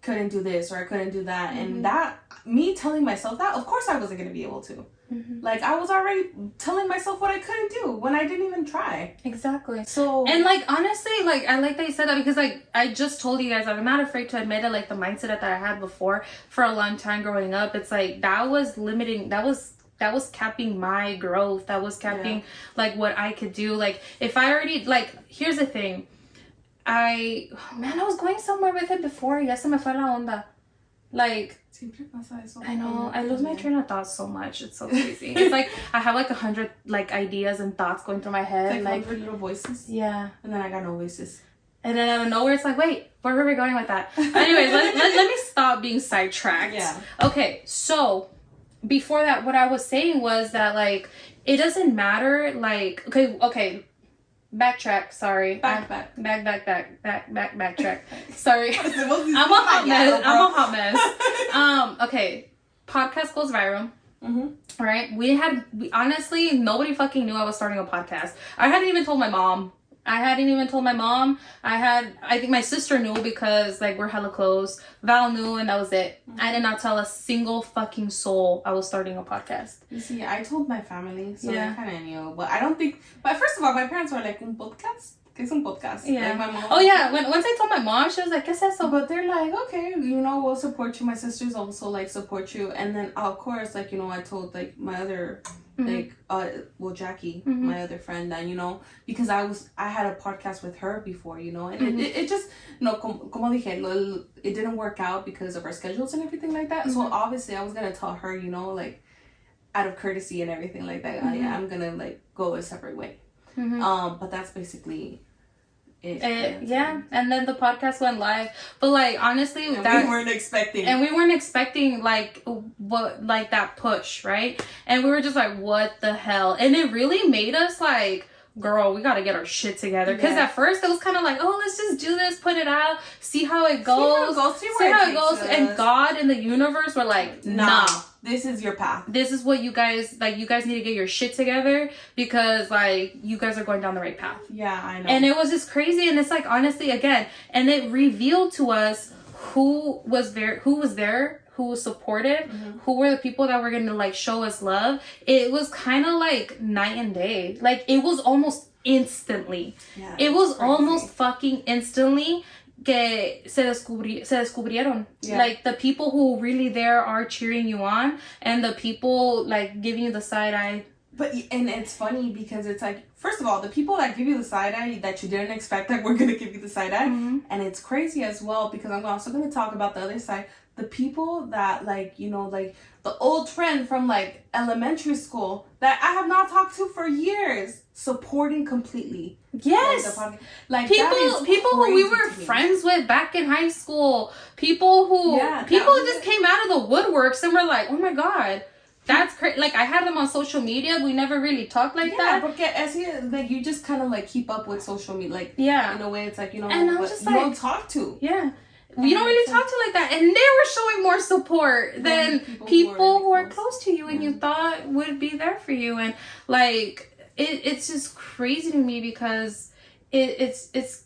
couldn't do this or I couldn't do that, and that me telling myself that, of course, I wasn't gonna be able to. Like I was already telling myself what I couldn't do when I didn't even try. Exactly. So and like honestly, like I like that you said that, because like I just told you guys, like, I'm not afraid to admit it. Like the mindset that I had before for a long time growing up, it's like that was limiting. That was capping my growth. That was capping like what I could do. Like if I already, like, here's the thing. I was going somewhere with it before. Ya se me fue la onda. Like, I know, I lose my train of thought so much. It's so crazy. It's like I have like 100 like ideas and thoughts going through my head. Like 100 little voices. Yeah. And then I got no voices. And then out of nowhere, it's like, wait, where were we going with that? Anyways, let me stop being sidetracked. Yeah. Okay, so before that, what I was saying was that like it doesn't matter. Like, okay. Backtrack, sorry. Backtrack. Sorry. I'm a hot mess. Okay. Podcast goes viral. Right? We honestly, nobody fucking knew I was starting a podcast. I hadn't even told my mom. I think my sister knew because like we're hella close. Val knew, and that was it. I did not tell a single fucking soul I was starting a podcast. You see, I told my family, so they kind of knew. But I don't think. But first of all, my parents were like, "Un podcast? ¿Qué es un podcast?" Yeah. Like my mom. Oh yeah. Once I told my mom, she was like, "¿Qué es eso?" But they're like, "Okay, we'll support you." My sisters also like support you, and then of course, like I told like my other. Like Jackie, my other friend, that because I had a podcast with her before, and it just como dije, it didn't work out because of our schedules and everything like that. So obviously I was gonna tell her, like out of courtesy and everything like that, I'm gonna like go a separate way. But that's basically it. Yeah, and then the podcast went live, but like honestly, we weren't expecting like what, like that push, right? And we were just like, what the hell? And it really made us like, girl, we gotta get our shit together. Because at first it was kind of like, oh, let's just do this, put it out, see how it goes, see how it goes. And God and the universe were like, nah, this is your path. This is what you guys like. You guys need to get your shit together because like you guys are going down the right path. Yeah, I know. And it was just crazy. And it's like, honestly, again, and it revealed to us who was there, who was supportive, who were the people that were gonna like show us love. It was kind of like night and day. Like it was almost instantly. Yeah, it was crazy. Almost fucking instantly que se descubrieron. Yeah. Like the people who really there are cheering you on, and the people like giving you the side eye. But and it's funny because it's like, first of all, the people that give you the side eye that you didn't expect that were gonna give you the side eye, and it's crazy as well because I'm also gonna talk about the other side. The people that like, you know, like the old friend from like elementary school that I have not talked to for years, supporting completely. Yes, like people who we were friends with back in high school, people who just came out of the woodworks and were like, oh my god, that's crazy. Like I had them on social media. We never really talked like that. Porque like you just kind of like keep up with social media, like in a way it's like, you know, and I'm just you don't talk to. Yeah. We don't really talk to like that, and they were showing more support than people who are close to you and you thought would be there for you. And like it's just crazy to me because it's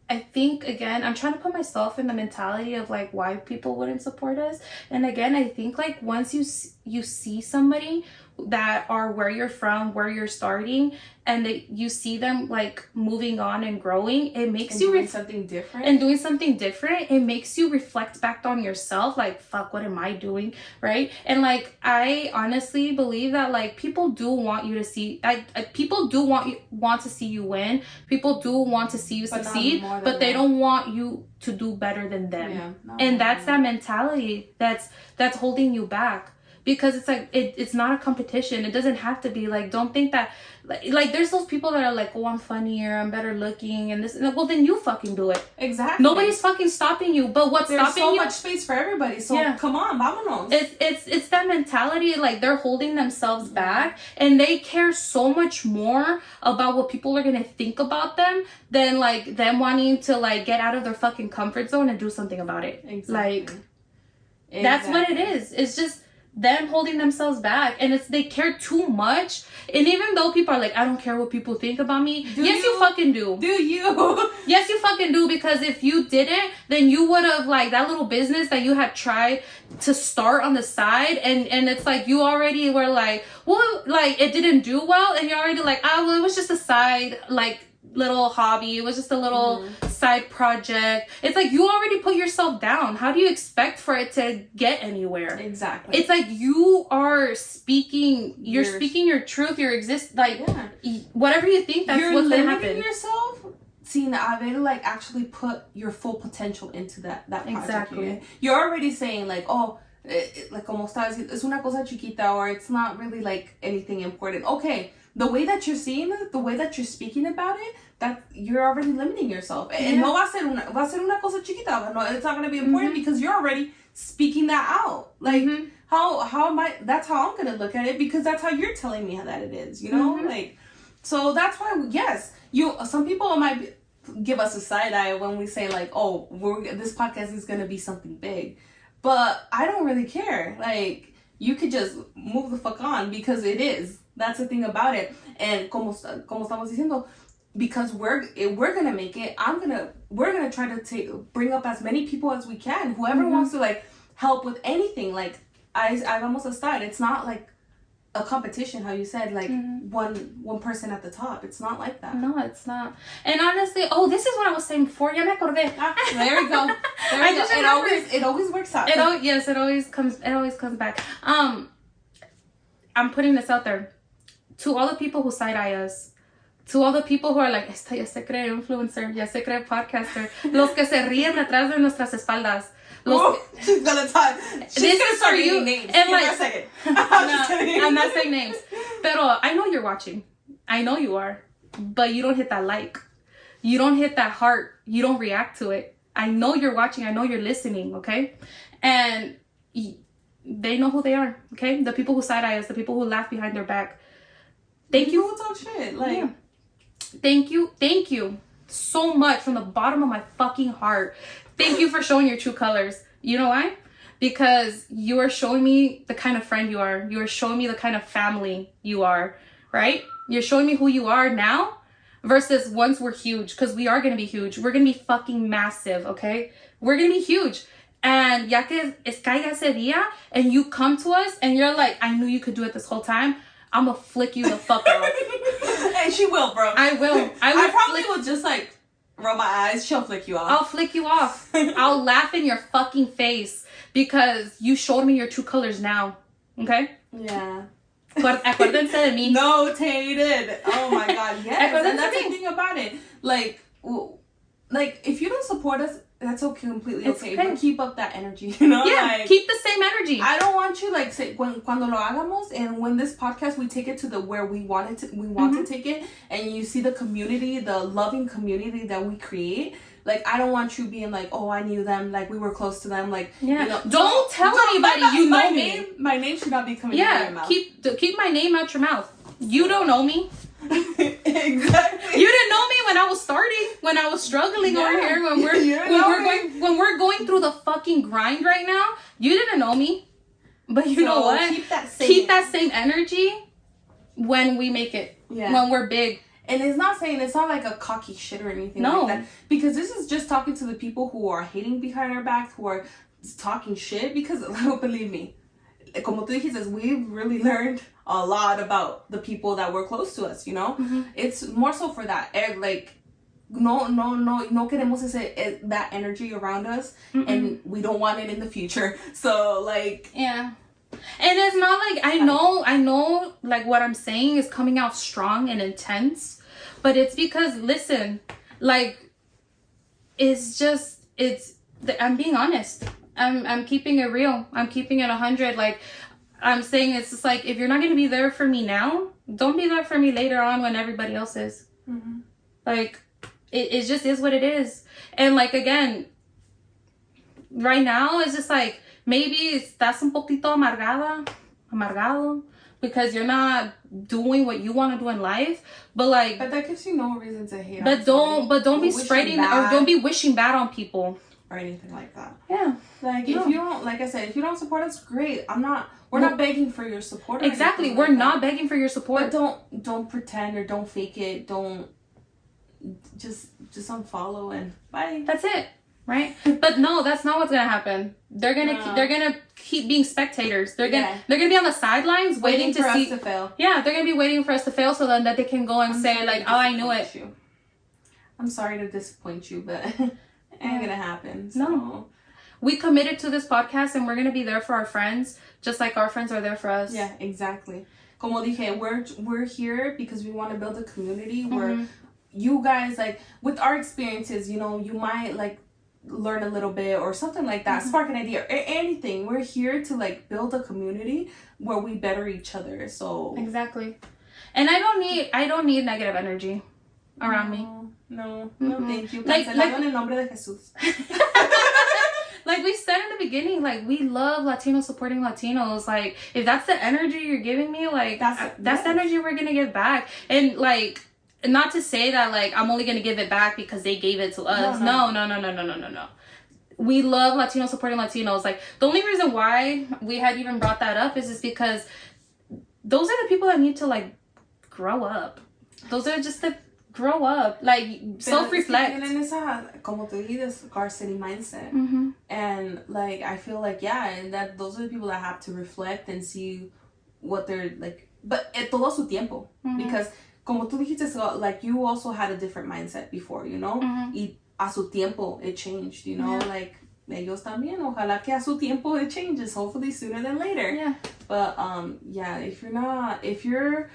I think, again, I'm trying to put myself in the mentality of like why people wouldn't support us. And again, I think like once you see somebody that are where you're from, where you're starting, and that you see them like moving on and growing, it makes you doing something different. It makes you reflect back on yourself, like, fuck, what am I doing, right? And like I honestly believe that like people do want you to see, people do want to see you win. People do want to see you succeed, but they don't want you to do better than them. And that's that mentality that's holding you back. Because it's like it's not a competition. It doesn't have to be like, don't think that like there's those people that are like, oh, I'm funnier, I'm better looking, and this. Well, then you fucking do it. Exactly. Nobody's fucking stopping you. But what's stopping you? There's so much space for everybody. So come on, vámonos. It's that mentality. Like they're holding themselves back, and they care so much more about what people are gonna think about them than like them wanting to like get out of their fucking comfort zone and do something about it. Exactly. Like that's what it is. It's just them holding themselves back, and they care too much. And even though people are like, I don't care what people think about me, you fucking do. Do you? Yes, you fucking do, because if you didn't, then you would have like that little business that you had tried to start on the side, and it's like you already were like, well, like it didn't do well, and you're already like, well, it was just a side like little hobby, it was just a little side project. It's like you already put yourself down. How do you expect for it to get anywhere? Exactly. It's like you are speaking your truth, your whatever you think, that's what's gonna happen. You're limiting yourself sin haber like actually put your full potential into that project. Exactly. You're already saying like, oh, like como estás, es una cosa chiquita, or it's not really like anything important. Okay, the way that you're seeing it, the way that you're speaking about it, that you're already limiting yourself. And no va a ser una cosa chiquita. No, it's not going to be important because you're already speaking that out. Like, how am I, that's how I'm going to look at it, because that's how you're telling me that it is, you know? Like, so that's why, yes, some people might give us a side eye when we say like, oh, this podcast is going to be something big. But I don't really care. Like, you could just move the fuck on, because it is. That's the thing about it. And como estamos diciendo, because we're gonna make it, we're gonna try to bring up as many people as we can. Whoever wants to like help with anything, like I vamos a estar. It's not like a competition, how you said, like one person at the top. It's not like that. No, it's not. And honestly, this is what I was saying before. Ya me acordé. There we go. It always works out. It always comes back. I'm putting this out there to all the people who side eye us, to all the people who are like, esta ya se cree influencer, ya se cree podcaster, los que se ríen detrás de nuestras espaldas. She's gonna talk. She's gonna start naming names. And Give her a second. I'm not saying names. Pero I know you're watching. I know you are. But you don't hit that like. You don't hit that heart. You don't react to it. I know you're watching. I know you're listening, okay? And they know who they are, okay? The people who side-eye us, the people who laugh behind their back. Thank you. Who talk shit. Like, yeah. Thank you so much from the bottom of my fucking heart. Thank you for showing your true colors. You know why? Because you are showing me the kind of friend you are. You are showing me the kind of family you are, right? You're showing me who you are now versus once we're huge, because we are going to be huge. We're going to be fucking massive, okay? We're going to be huge. And ya que caiga ese día and you come to us and you're like, I knew you could do it this whole time, I'm going to flick you the fuck off. And she will, bro. I will. I probably will just like roll my eyes. She'll flick you off. I'll flick you off. I'll laugh in your fucking face because you showed me your true colors now. Okay? Yeah. Acuérdense de mí. Notated. Oh my God. Yes. And that's the thing about it. Like, if you don't support us, that's okay, completely okay. But keep up that energy, you know? Yeah, like, keep the same energy. I don't want you, like, say, cuando lo hagamos, and when this podcast, we take it to the where we want to take it, and you see the community, the loving community that we create. Like, I don't want you being like, oh, I knew them, like, we were close to them, like, yeah. You know, don't tell anybody you know me. My name should not be coming out of your mouth. Keep my name out your mouth. You don't know me. Exactly. You didn't know me when I was starting, when I was struggling over here, when we're going through the fucking grind right now. You didn't know me. But you know what? Keep that same energy when we make it. Yeah. When we're big. And it's not like a cocky shit or anything like that. Because this is just talking to the people who are hating behind our backs, who are talking shit. Because, believe me, como tú dijiste, we've really learned a lot about the people that were close to us, you know? Mm-hmm. It's more so for that. Like, no queremos that energy around us. Mm-mm. And we don't want it in the future. So, like... Yeah. And it's not like, I know, like, what I'm saying is coming out strong and intense, but it's because, listen, like, I'm being honest. I'm keeping it real. I'm keeping it 100. Like, I'm saying it's just like, if you're not going to be there for me now, don't be there for me later on when everybody else is. Mm-hmm. Like, it just is what it is. And, like, again, right now, it's just like, maybe estás un poquito amargado, because you're not doing what you want to do in life. But that gives you no reason to hate. But don't be spreading or don't be wishing bad on people or anything like that. Yeah. Like, if you don't, like I said, if you don't support us, great. We're not begging for your support. Exactly. We're not begging for your support. But don't pretend or don't fake it. Don't just unfollow and bye. That's it. Right? But no, that's not what's gonna happen. They're gonna keep being spectators. They're gonna be on the sidelines waiting to see us to fail. Yeah, they're gonna be waiting for us to fail so then that they can go and say like, oh, I knew it. I'm sorry to disappoint you, but it ain't gonna happen. So. No. We committed to this podcast and we're gonna be there for our friends, just like our friends are there for us. Yeah, exactly. Como dije, we're here because we want to build a community where you guys, like, with our experiences, you know, you might like learn a little bit or something like that, spark an idea or anything. We're here to like build a community where we better each other. So exactly. And I don't need negative energy around me. No, thank you. Cancelado en el nombre de Jesús. Like we said in the beginning, like, we love Latinos supporting Latinos. Like, if that's the energy you're giving me, like, that's the energy we're gonna give back. And like, not to say that like I'm only gonna give it back because they gave it to us. No. We love Latinos supporting Latinos. Like, the only reason why we had even brought that up is just because those are the people that need to like grow up. Those are just the grow up, like, self-reflect. Tienen esa, como te dije, scarcity mindset. And like, I feel like, and that those are the people that have to reflect and see what they're like, but todo su tiempo. Because como tú dijiste, so, like, you also had a different mindset before, you know? Y a su tiempo, it changed, you know? Like, ellos también. Ojalá que a su tiempo it changes, hopefully sooner than later. Yeah. But, if you're,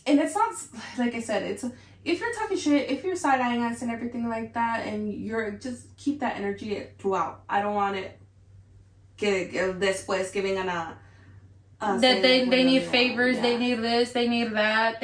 and it's not, like I said, if you're talking shit, if you're side-eyeing us and everything like that, and you're, just keep that energy throughout. I don't want it que después que vengan a that they need favors, they need this, they need that,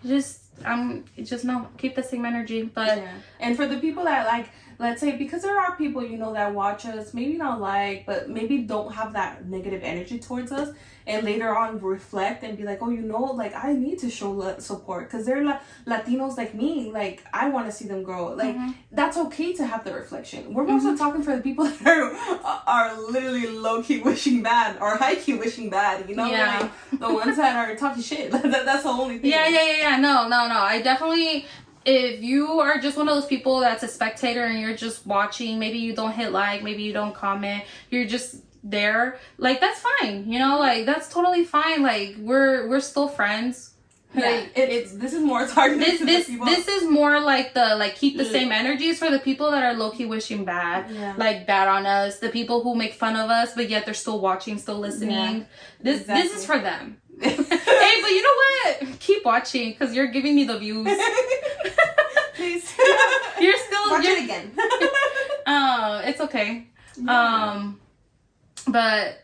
just no, keep the same energy. But and for the people that like, let's say, because there are people, you know, that watch us, maybe not like, but maybe don't have that negative energy towards us, and later on reflect and be like, oh, you know, like, I need to show support because they're Latinos like me, like, I want to see them grow. Like, that's okay to have the reflection. We're also talking for the people that are literally low-key wishing bad or high-key wishing bad, you know? Like, the ones that are talking shit. That's the only thing. No, I definitely... If you are just one of those people that's a spectator and you're just watching, maybe you don't hit like, maybe you don't comment, you're just there, like, that's fine, you know, like, that's totally fine. Like, we're still friends. Like, this is more targeted to the people. This is more like the, like, keep the same energies for the people that are low-key wishing bad, like, bad on us, the people who make fun of us, but yet they're still watching, still listening. This is for them. Hey, but you know what? Keep watching because you're giving me the views. Please. You're still watch it again. It's okay. But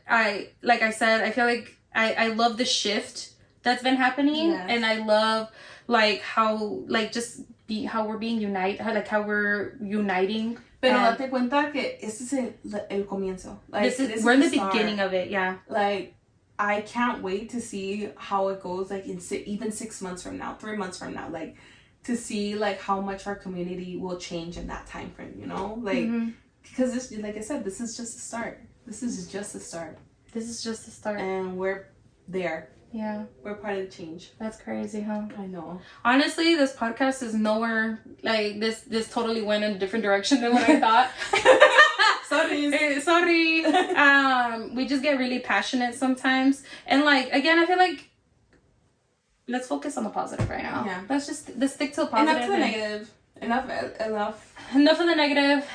like I said, I feel like I love the shift that's been happening, and I love like how how we're being united, how we're uniting. Pero date cuenta que este es el comienzo. Like, we're in the beginning of it, Like, I can't wait to see how it goes, like, in even 6 months from now, 3 months from now, like, to see, like, how much our community will change in that time frame, you know? Like, because this, like I said, this is just the start. This is just the start. And we're there. Yeah. We're part of the change. That's crazy, huh? I know. Honestly, this podcast is nowhere, like, this totally went in a different direction than what I thought. Sorry. We just get really passionate sometimes. And, like, again, I feel like let's focus on the positive right now. Yeah. Let's stick to the positive. Enough of the negative. Enough. Enough of the negative.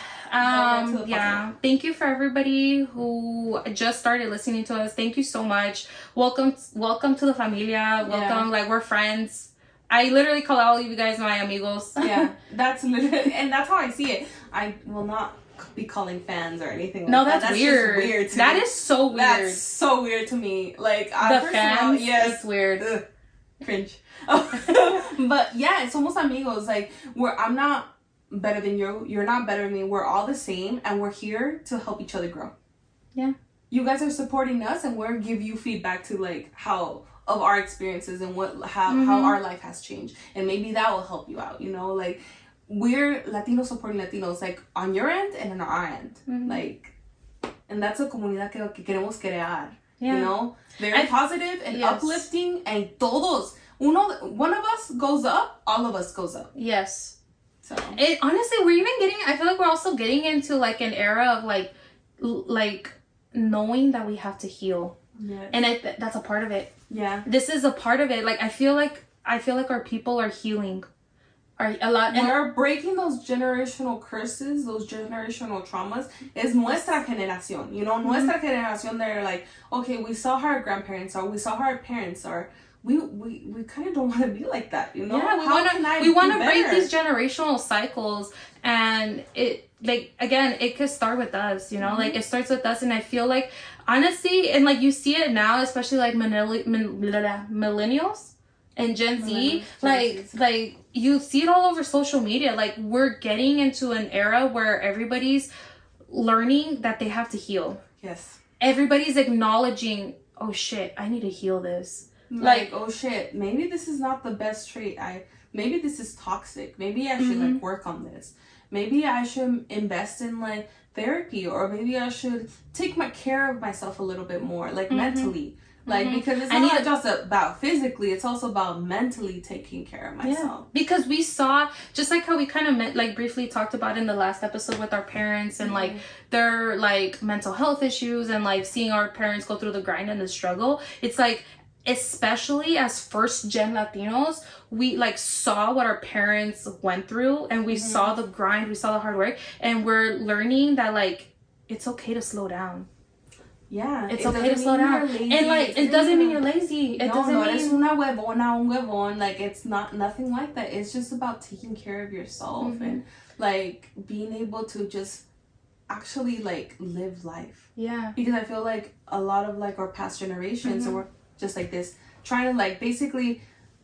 Thank you for everybody who just started listening to us. Thank you so much. Welcome to the familia. Welcome, like, we're friends. I literally call all of you guys my amigos. Yeah, that's literally, and that's how I see it. I will not be calling fans or anything like that. No, that's weird. Just weird to that me. is so weird. That's so weird to me. Like, the fans, it's weird. Ugh, cringe. But yeah, it's almost amigos. Like, I'm not better than you. You're not better than me. We're all the same, and we're here to help each other grow. Yeah. You guys are supporting us, and we're give you feedback to, like, how of our experiences and how our life has changed, and maybe that will help you out. You know, like, we're Latinos supporting Latinos, like, on your end and on our end, like, and that's a comunidad que queremos crear. You know, very positive and uplifting, and todos. One of us goes up, all of us goes up. Yes. So honestly, we're even getting. I feel like we're also getting into, like, an era of like knowing that we have to heal. Yes. And that's a part of it. Yeah. This is a part of it. Like, I feel like our people are healing. Are a lot. And we're breaking those generational curses, those generational traumas. Es nuestra generación. You know, nuestra generación. They're like, okay, we saw how our grandparents are. We saw how our parents are. We kind of don't want to be like that, you know? Yeah, we want to break these generational cycles, and it, like, again, it could start with us, you know? Like, it starts with us, and I feel like, honestly, and, like, you see it now, especially, like, millennials and Gen Z, like, you see it all over social media. Like, we're getting into an era where everybody's learning that they have to heal. Yes. Everybody's acknowledging, oh, shit, I need to heal this. Like, oh shit, maybe this is not the best trait. Maybe this is toxic. Maybe I should like work on this. Maybe I should invest in, like, therapy, or maybe I should take care of myself a little bit more, like, mentally. Like, because it's not just about physically, it's also about mentally taking care of myself. Yeah. Because we saw, just like how we kind of like briefly talked about in the last episode with our parents, and like their, like, mental health issues, and, like, seeing our parents go through the grind and the struggle. It's like, especially as first gen Latinos, we, like, saw what our parents went through, and we saw the grind, we saw the hard work, and we're learning that, like, it's okay to slow down. Yeah, it's okay to slow down, and, like, it doesn't mean you're lazy. It doesn't mean eres una huevona, un huevón. Like, it's nothing like that. It's just about taking care of yourself and, like, being able to just actually like live life. Yeah. Because I feel like a lot of like our past generations were just like this, trying to like basically,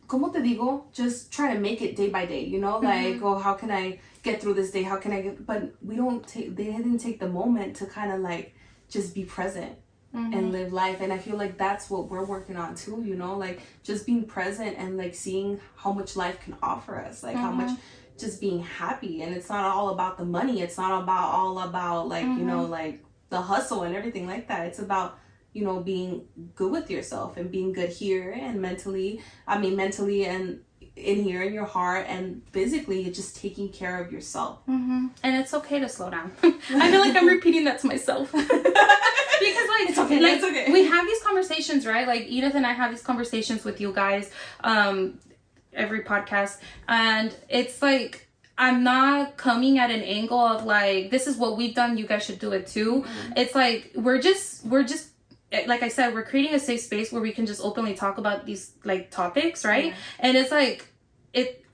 como te digo, just trying to make it day by day, you know, like, oh, how can I get through this day? How can I get, but they didn't take the moment to kind of like just be present and live life. And I feel like that's what we're working on too, you know, like just being present and like seeing how much life can offer us, like how much just being happy. And it's not all about the money. It's not all about like, you know, like the hustle and everything like that. It's about, you know, being good with yourself and being good here and mentally and in here in your heart, and physically just taking care of yourself. And it's okay to slow down. I feel like I'm repeating that to myself. Because like it's okay, like, it's okay. We have these conversations, right? Like Edith and I have these conversations with you guys every podcast, and it's like I'm not coming at an angle of like, this is what we've done, you guys should do it too. It's like we're just like I said, we're creating a safe space where we can just openly talk about these like topics, right? And it's like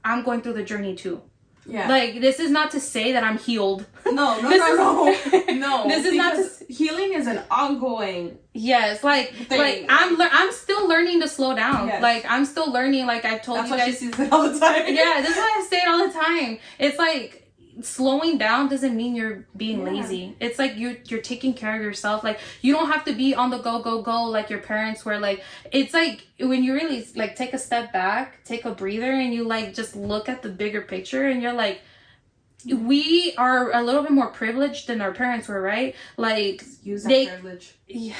I'm going through the journey too. Yeah. Like, this is not to say that I'm healed. No. This is not to... Healing is an ongoing... Yes, like I'm still learning to slow down. Yes. Like, I'm still learning, like I've told you guys... That's why she sees it all the time. Yeah, this is why I say it all the time. It's like... slowing down doesn't mean you're being lazy. It's like you're taking care of yourself. Like, you don't have to be on the go like your parents were. Like, it's like when you really like take a step back, take a breather, and you like just look at the bigger picture, and you're like, we are a little bit more privileged than our parents were, right? Like, use that privilege. Yeah.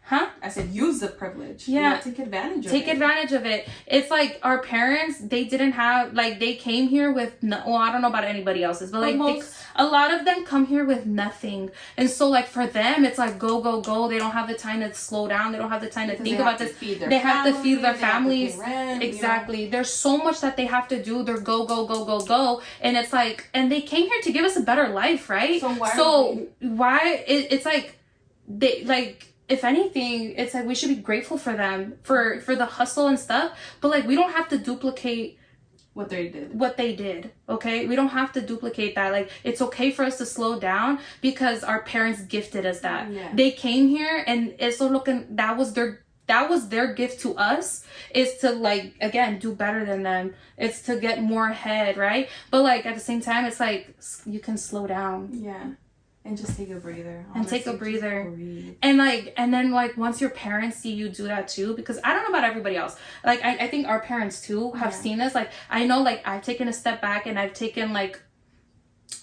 Huh? I said use the privilege. Yeah. Take advantage of it. Take advantage of it. It's like our parents, they didn't have, like, they came here with, well, I don't know about anybody else's, but like a lot of them come here with nothing. And so like for them, it's like go. They don't have the time to slow down. They don't have the time to think about this. They have to feed their families. Rent, exactly. You know? There's so much that they have to do. They're go. And it's like, and they came here to give us a better life, right? So why it's like, they like, if anything, it's like we should be grateful for them for the hustle and stuff, but like we don't have to duplicate what they did. Okay, we don't have to duplicate that. Like, it's okay for us to slow down because our parents gifted us that. They came here, and eso lo que that was their gift to us, is to like, again, do better than them. It's to get more ahead, right? But like at the same time, it's like you can slow down. And just take a breather. Honestly, and take a breather. And then like once your parents see you do that too, because I don't know about everybody else. Like I think our parents too have seen this. Like I know, like I've taken a step back and I've taken like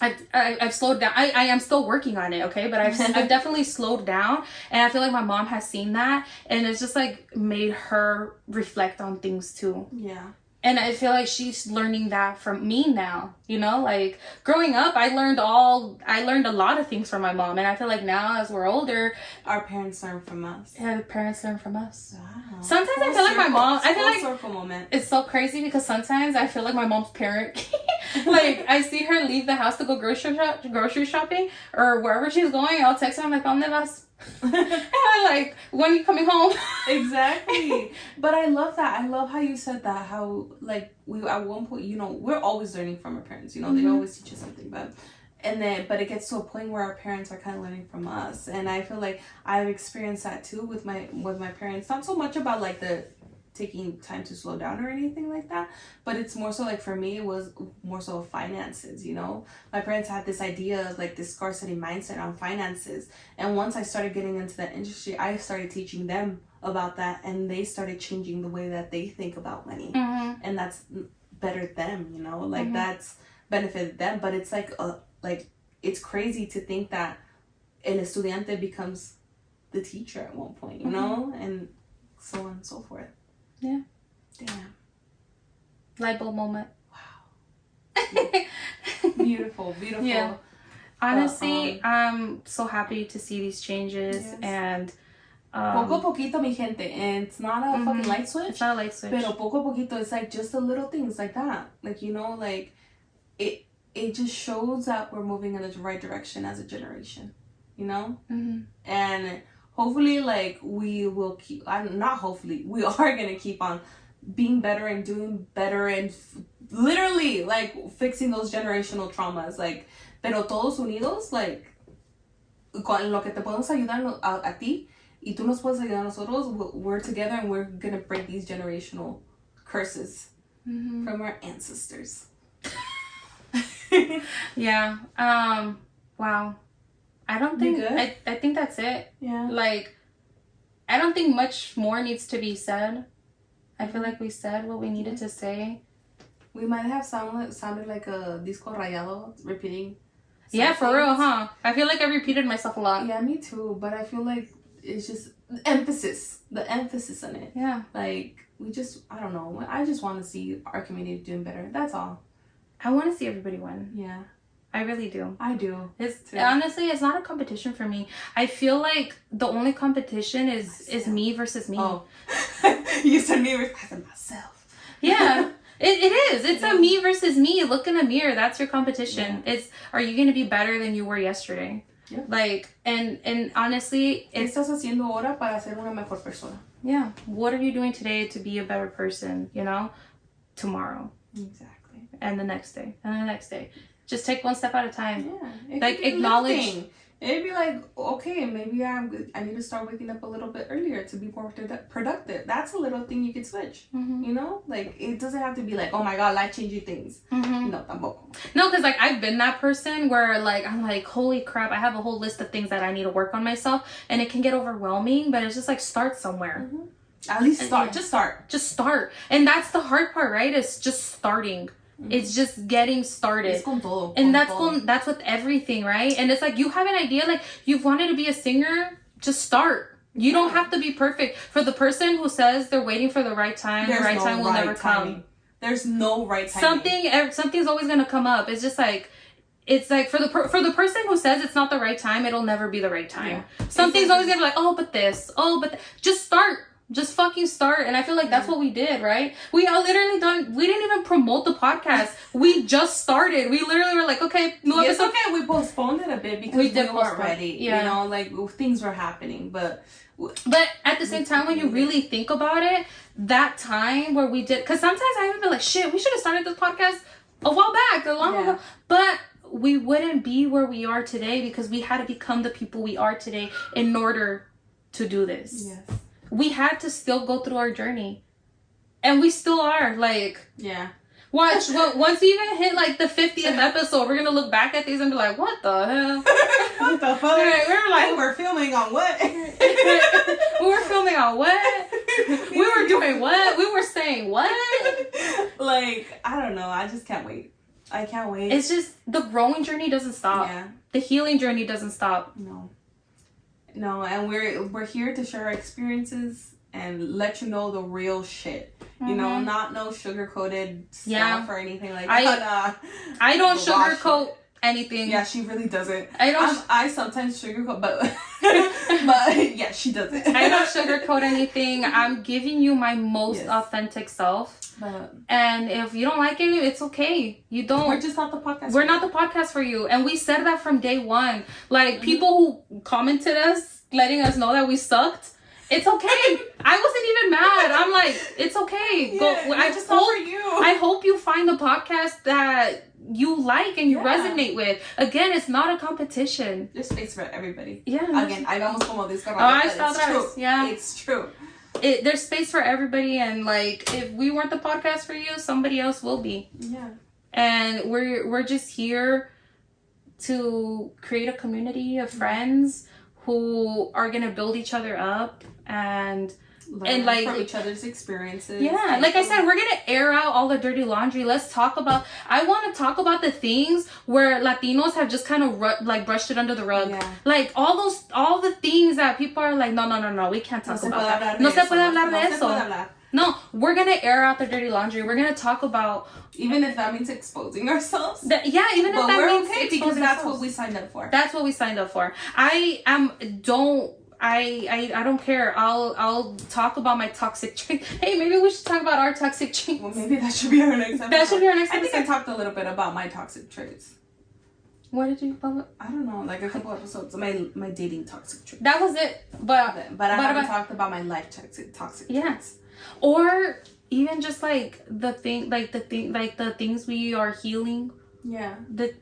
I've slowed down. I am still working on it, okay? But I've definitely slowed down, and I feel like my mom has seen that, and it's just like made her reflect on things too. Yeah. And I feel like she's learning that from me now, you know, like growing up, I learned a lot of things from my mom. And I feel like now as we're older, our parents learn from us. Yeah, the parents learn from us. Wow. Sometimes I feel like my mom, I feel like circle moment. It's so crazy because sometimes I feel like my mom's parent. Like I see her leave the house to go grocery shopping or wherever she's going. I'll text her. I'm like, ¿Dónde vas? And I'm like, when are you coming home? Exactly. But I love that. I love how you said that, how like we at one point, you know, we're always learning from our parents, you know, they always teach us something, but it gets to a point where our parents are kind of learning from us. And I feel like I've experienced that too with my parents. Not so much about like the taking time to slow down or anything like that, but it's more so like for me it was more so finances, you know. My parents had this idea of like this scarcity mindset on finances, and once I started getting into that industry, I started teaching them about that, and they started changing the way that they think about money. And that's bettered them, you know, like that's benefited them. But it's like it's crazy to think that an estudiante becomes the teacher at one point, you know, and so on and so forth. Yeah. Damn. Light bulb moment. Wow. Beautiful. Yeah. Honestly, I'm so happy to see these changes. Yes. And poco a poquito, mi gente. And it's not a fucking light switch. It's not a light switch. Pero poco a poquito, it's like just the little things like that. Like, you know, like it just shows that we're moving in the right direction as a generation, you know? And hopefully, like, we will keep, not hopefully, we are going to keep on being better and doing better and literally, like, fixing those generational traumas. Like, pero todos unidos, like, con lo que te podemos ayudar a ti y tú nos puedes ayudar a nosotros, we're together and we're gonna break these generational curses from our ancestors. Yeah. Wow. I don't think I think that's it. Yeah. Like, I don't think much more needs to be said. I feel like we said what we needed to say. We might have sounded like a disco rayado repeating. Yeah, for real, huh? I feel like I repeated myself a lot. Yeah, me too. But I feel like it's just the emphasis on it. Yeah. Like, I don't know. I just want to see our community doing better. That's all. I want to see everybody win. Yeah. I really do. I do. Honestly, it's not a competition for me. I feel like the only competition is me versus me. Oh. You said me versus myself. Yeah. It is. It's a me versus me. Look in the mirror. That's your competition. Yeah. Are you going to be better than you were yesterday? Yeah. Like, and honestly, ¿Qué estás haciendo ahora para ser una mejor persona? Yeah. What are you doing today to be a better person, tomorrow? Exactly. And the next day. And the next day. Just take one step at a time. Yeah. Like, acknowledge. It'd be like, okay, maybe I need to start waking up a little bit earlier to be more productive. That's a little thing you can switch. Like, it doesn't have to be like, oh my god, life-changing things. No, tampoco. No, because like I've been that person where like I'm like, holy crap, I have a whole list of things that I need to work on myself, and it can get overwhelming, but it's just like start somewhere. At least start. Yeah. Just start. And that's the hard part, right? It's just starting. It's just getting started. Es con todo. And that's with everything, right? And it's like, you have an idea, like you've wanted to be a singer, just start. You don't have to be perfect. For the person who says they're waiting for the right time, the right time will never come. There's no right timing. Something's always gonna come up. It's just like, it's like for the person who says it's not the right time, it'll never be the right time. Yeah. Something's always gonna be like, oh, but this, just start. Just fucking start. And I feel like that's what we did, right? We are literally we didn't even promote the podcast. We just started. We literally were like, okay, it's okay. We postponed it a bit because we weren't ready. Yeah. Like things were happening. But at the same time, when you really think about it, that time where we did, because sometimes I even feel like, shit, we should have started this podcast a while back, a long ago. But we wouldn't be where we are today because we had to become the people we are today in order to do this. Yes. We had to still go through our journey. And we still are. Like, yeah. Watch, once we even hit like the 50th episode, we're going to look back at these and be like, what the hell? What the fuck? We're like, we're filming on what? We were filming on what? We were doing what? We were saying what? Like, I don't know. I just can't wait. I can't wait. It's just, the growing journey doesn't stop. Yeah. The healing journey doesn't stop. No, and we're here to share our experiences and let you know the real shit. Not no sugar-coated stuff or anything like that. I don't sugarcoat anything. Yeah, she really doesn't. I sometimes sugarcoat, but but yeah, she doesn't. I don't sugarcoat anything. I'm giving you my most authentic self. And if you don't like it, it's okay. You don't. We're just not the podcast. We're not the podcast for you. And we said that from day one. Like, people who commented us, letting us know that we sucked, it's okay. I wasn't even mad. I'm like, it's okay. Go. I hope you find the podcast that you like and you resonate with. Again, it's not a competition. There's space for everybody. Yeah. Again, I vamos como disco. It's true. Yeah. It's true. There's space for everybody, and like, if we weren't the podcast for you, somebody else will be. Yeah. And we're just here to create a community of friends who are gonna build each other up and learn like from each other's experiences. Yeah, like I said, we're gonna air out all the dirty laundry. Let's talk about. I want to talk about the things where Latinos have just kind of brushed it under the rug. Yeah. Like all the things that people are like, no, we can't talk about that. No se puede hablar de eso. No, we're gonna air out the dirty laundry. We're gonna talk about, even if that means exposing ourselves. Even if that means okay because that's what we signed up for. That's what we signed up for. I don't care. I'll talk about my toxic trait. Hey, maybe we should talk about our toxic traits. Well, maybe that should be our next episode. That should be our next episode. I think I talked a little bit about my toxic traits. What did you about? I don't know, like a couple episodes. My dating toxic traits. That was it. But I haven't talked about my life toxic traits. Or even just like the things we are healing Yeah. The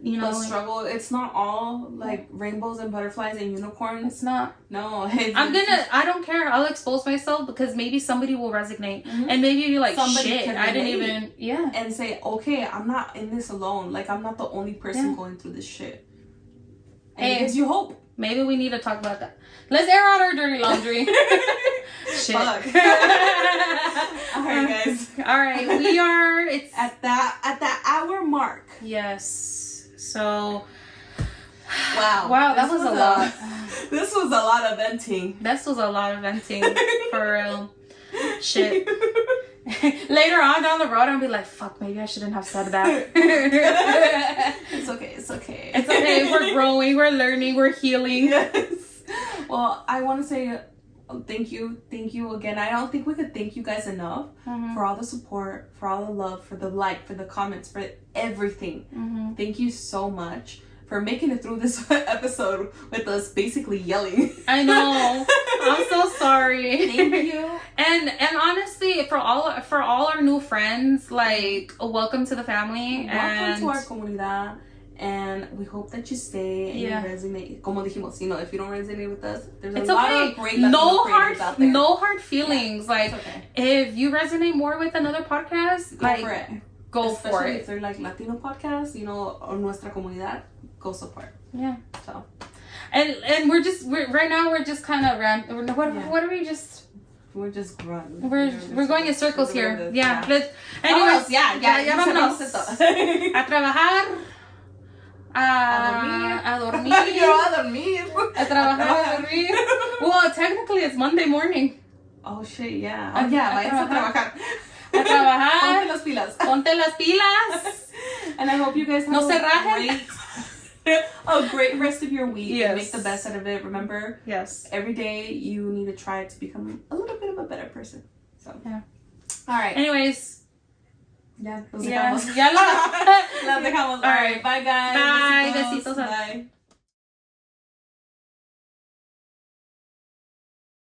struggle. It's not all like rainbows and butterflies and unicorns. It's not. No. I don't care. I'll expose myself because maybe somebody will resonate. And maybe you're like, somebody shit, I didn't even, and say, okay, I'm not in this alone. Like, I'm not the only person going through this shit. And it gives you hope. Maybe we need to talk about that. Let's air out our dirty laundry. Shit. Fuck. All right, guys. All right, it's at that hour mark. Yes. So. Wow, that was a lot. This was a lot of venting. For real. Shit. Later on down the road, I'll be like, fuck, maybe I shouldn't have said that. It's okay. It's okay. We're growing, we're learning, we're healing. Yes. Well, I want to say thank you again. I don't think we could thank you guys enough for all the support, for all the love, for the like, for the comments, for everything. Thank you so much for making it through this episode with us basically yelling. I know. I'm so sorry. Thank you. And honestly, for all our new friends, like, welcome to the family. Welcome to our comunidad. And we hope that you stay and you resonate. Como dijimos, if you don't resonate with us, there's a lot of great Latino creators out there. No hard feelings. Like, if you resonate more with another podcast, go for it. Go for it. If they're like Latino podcasts, or nuestra comunidad, go support. Yeah. So. And we're right now we're just kind of what are we just? We're just grunting. We're going in circles here. Yeah. Anyways, vámonos. A trabajar. A dormir. A trabajar, a dormir. Well, technically it's Monday morning. Oh shit, yeah. Vayas a trabajar. A trabajar. Ponte las pilas. Ponte las pilas. And I hope you guys have a great rest of your week. And make the best out of it. Remember, every day you need to try to become a little bit of a better person. So, yeah. All right. Anyways. Ya los dejamos. Ya los dejamos. All right. Bye, guys. Bye. Besitos. Bye.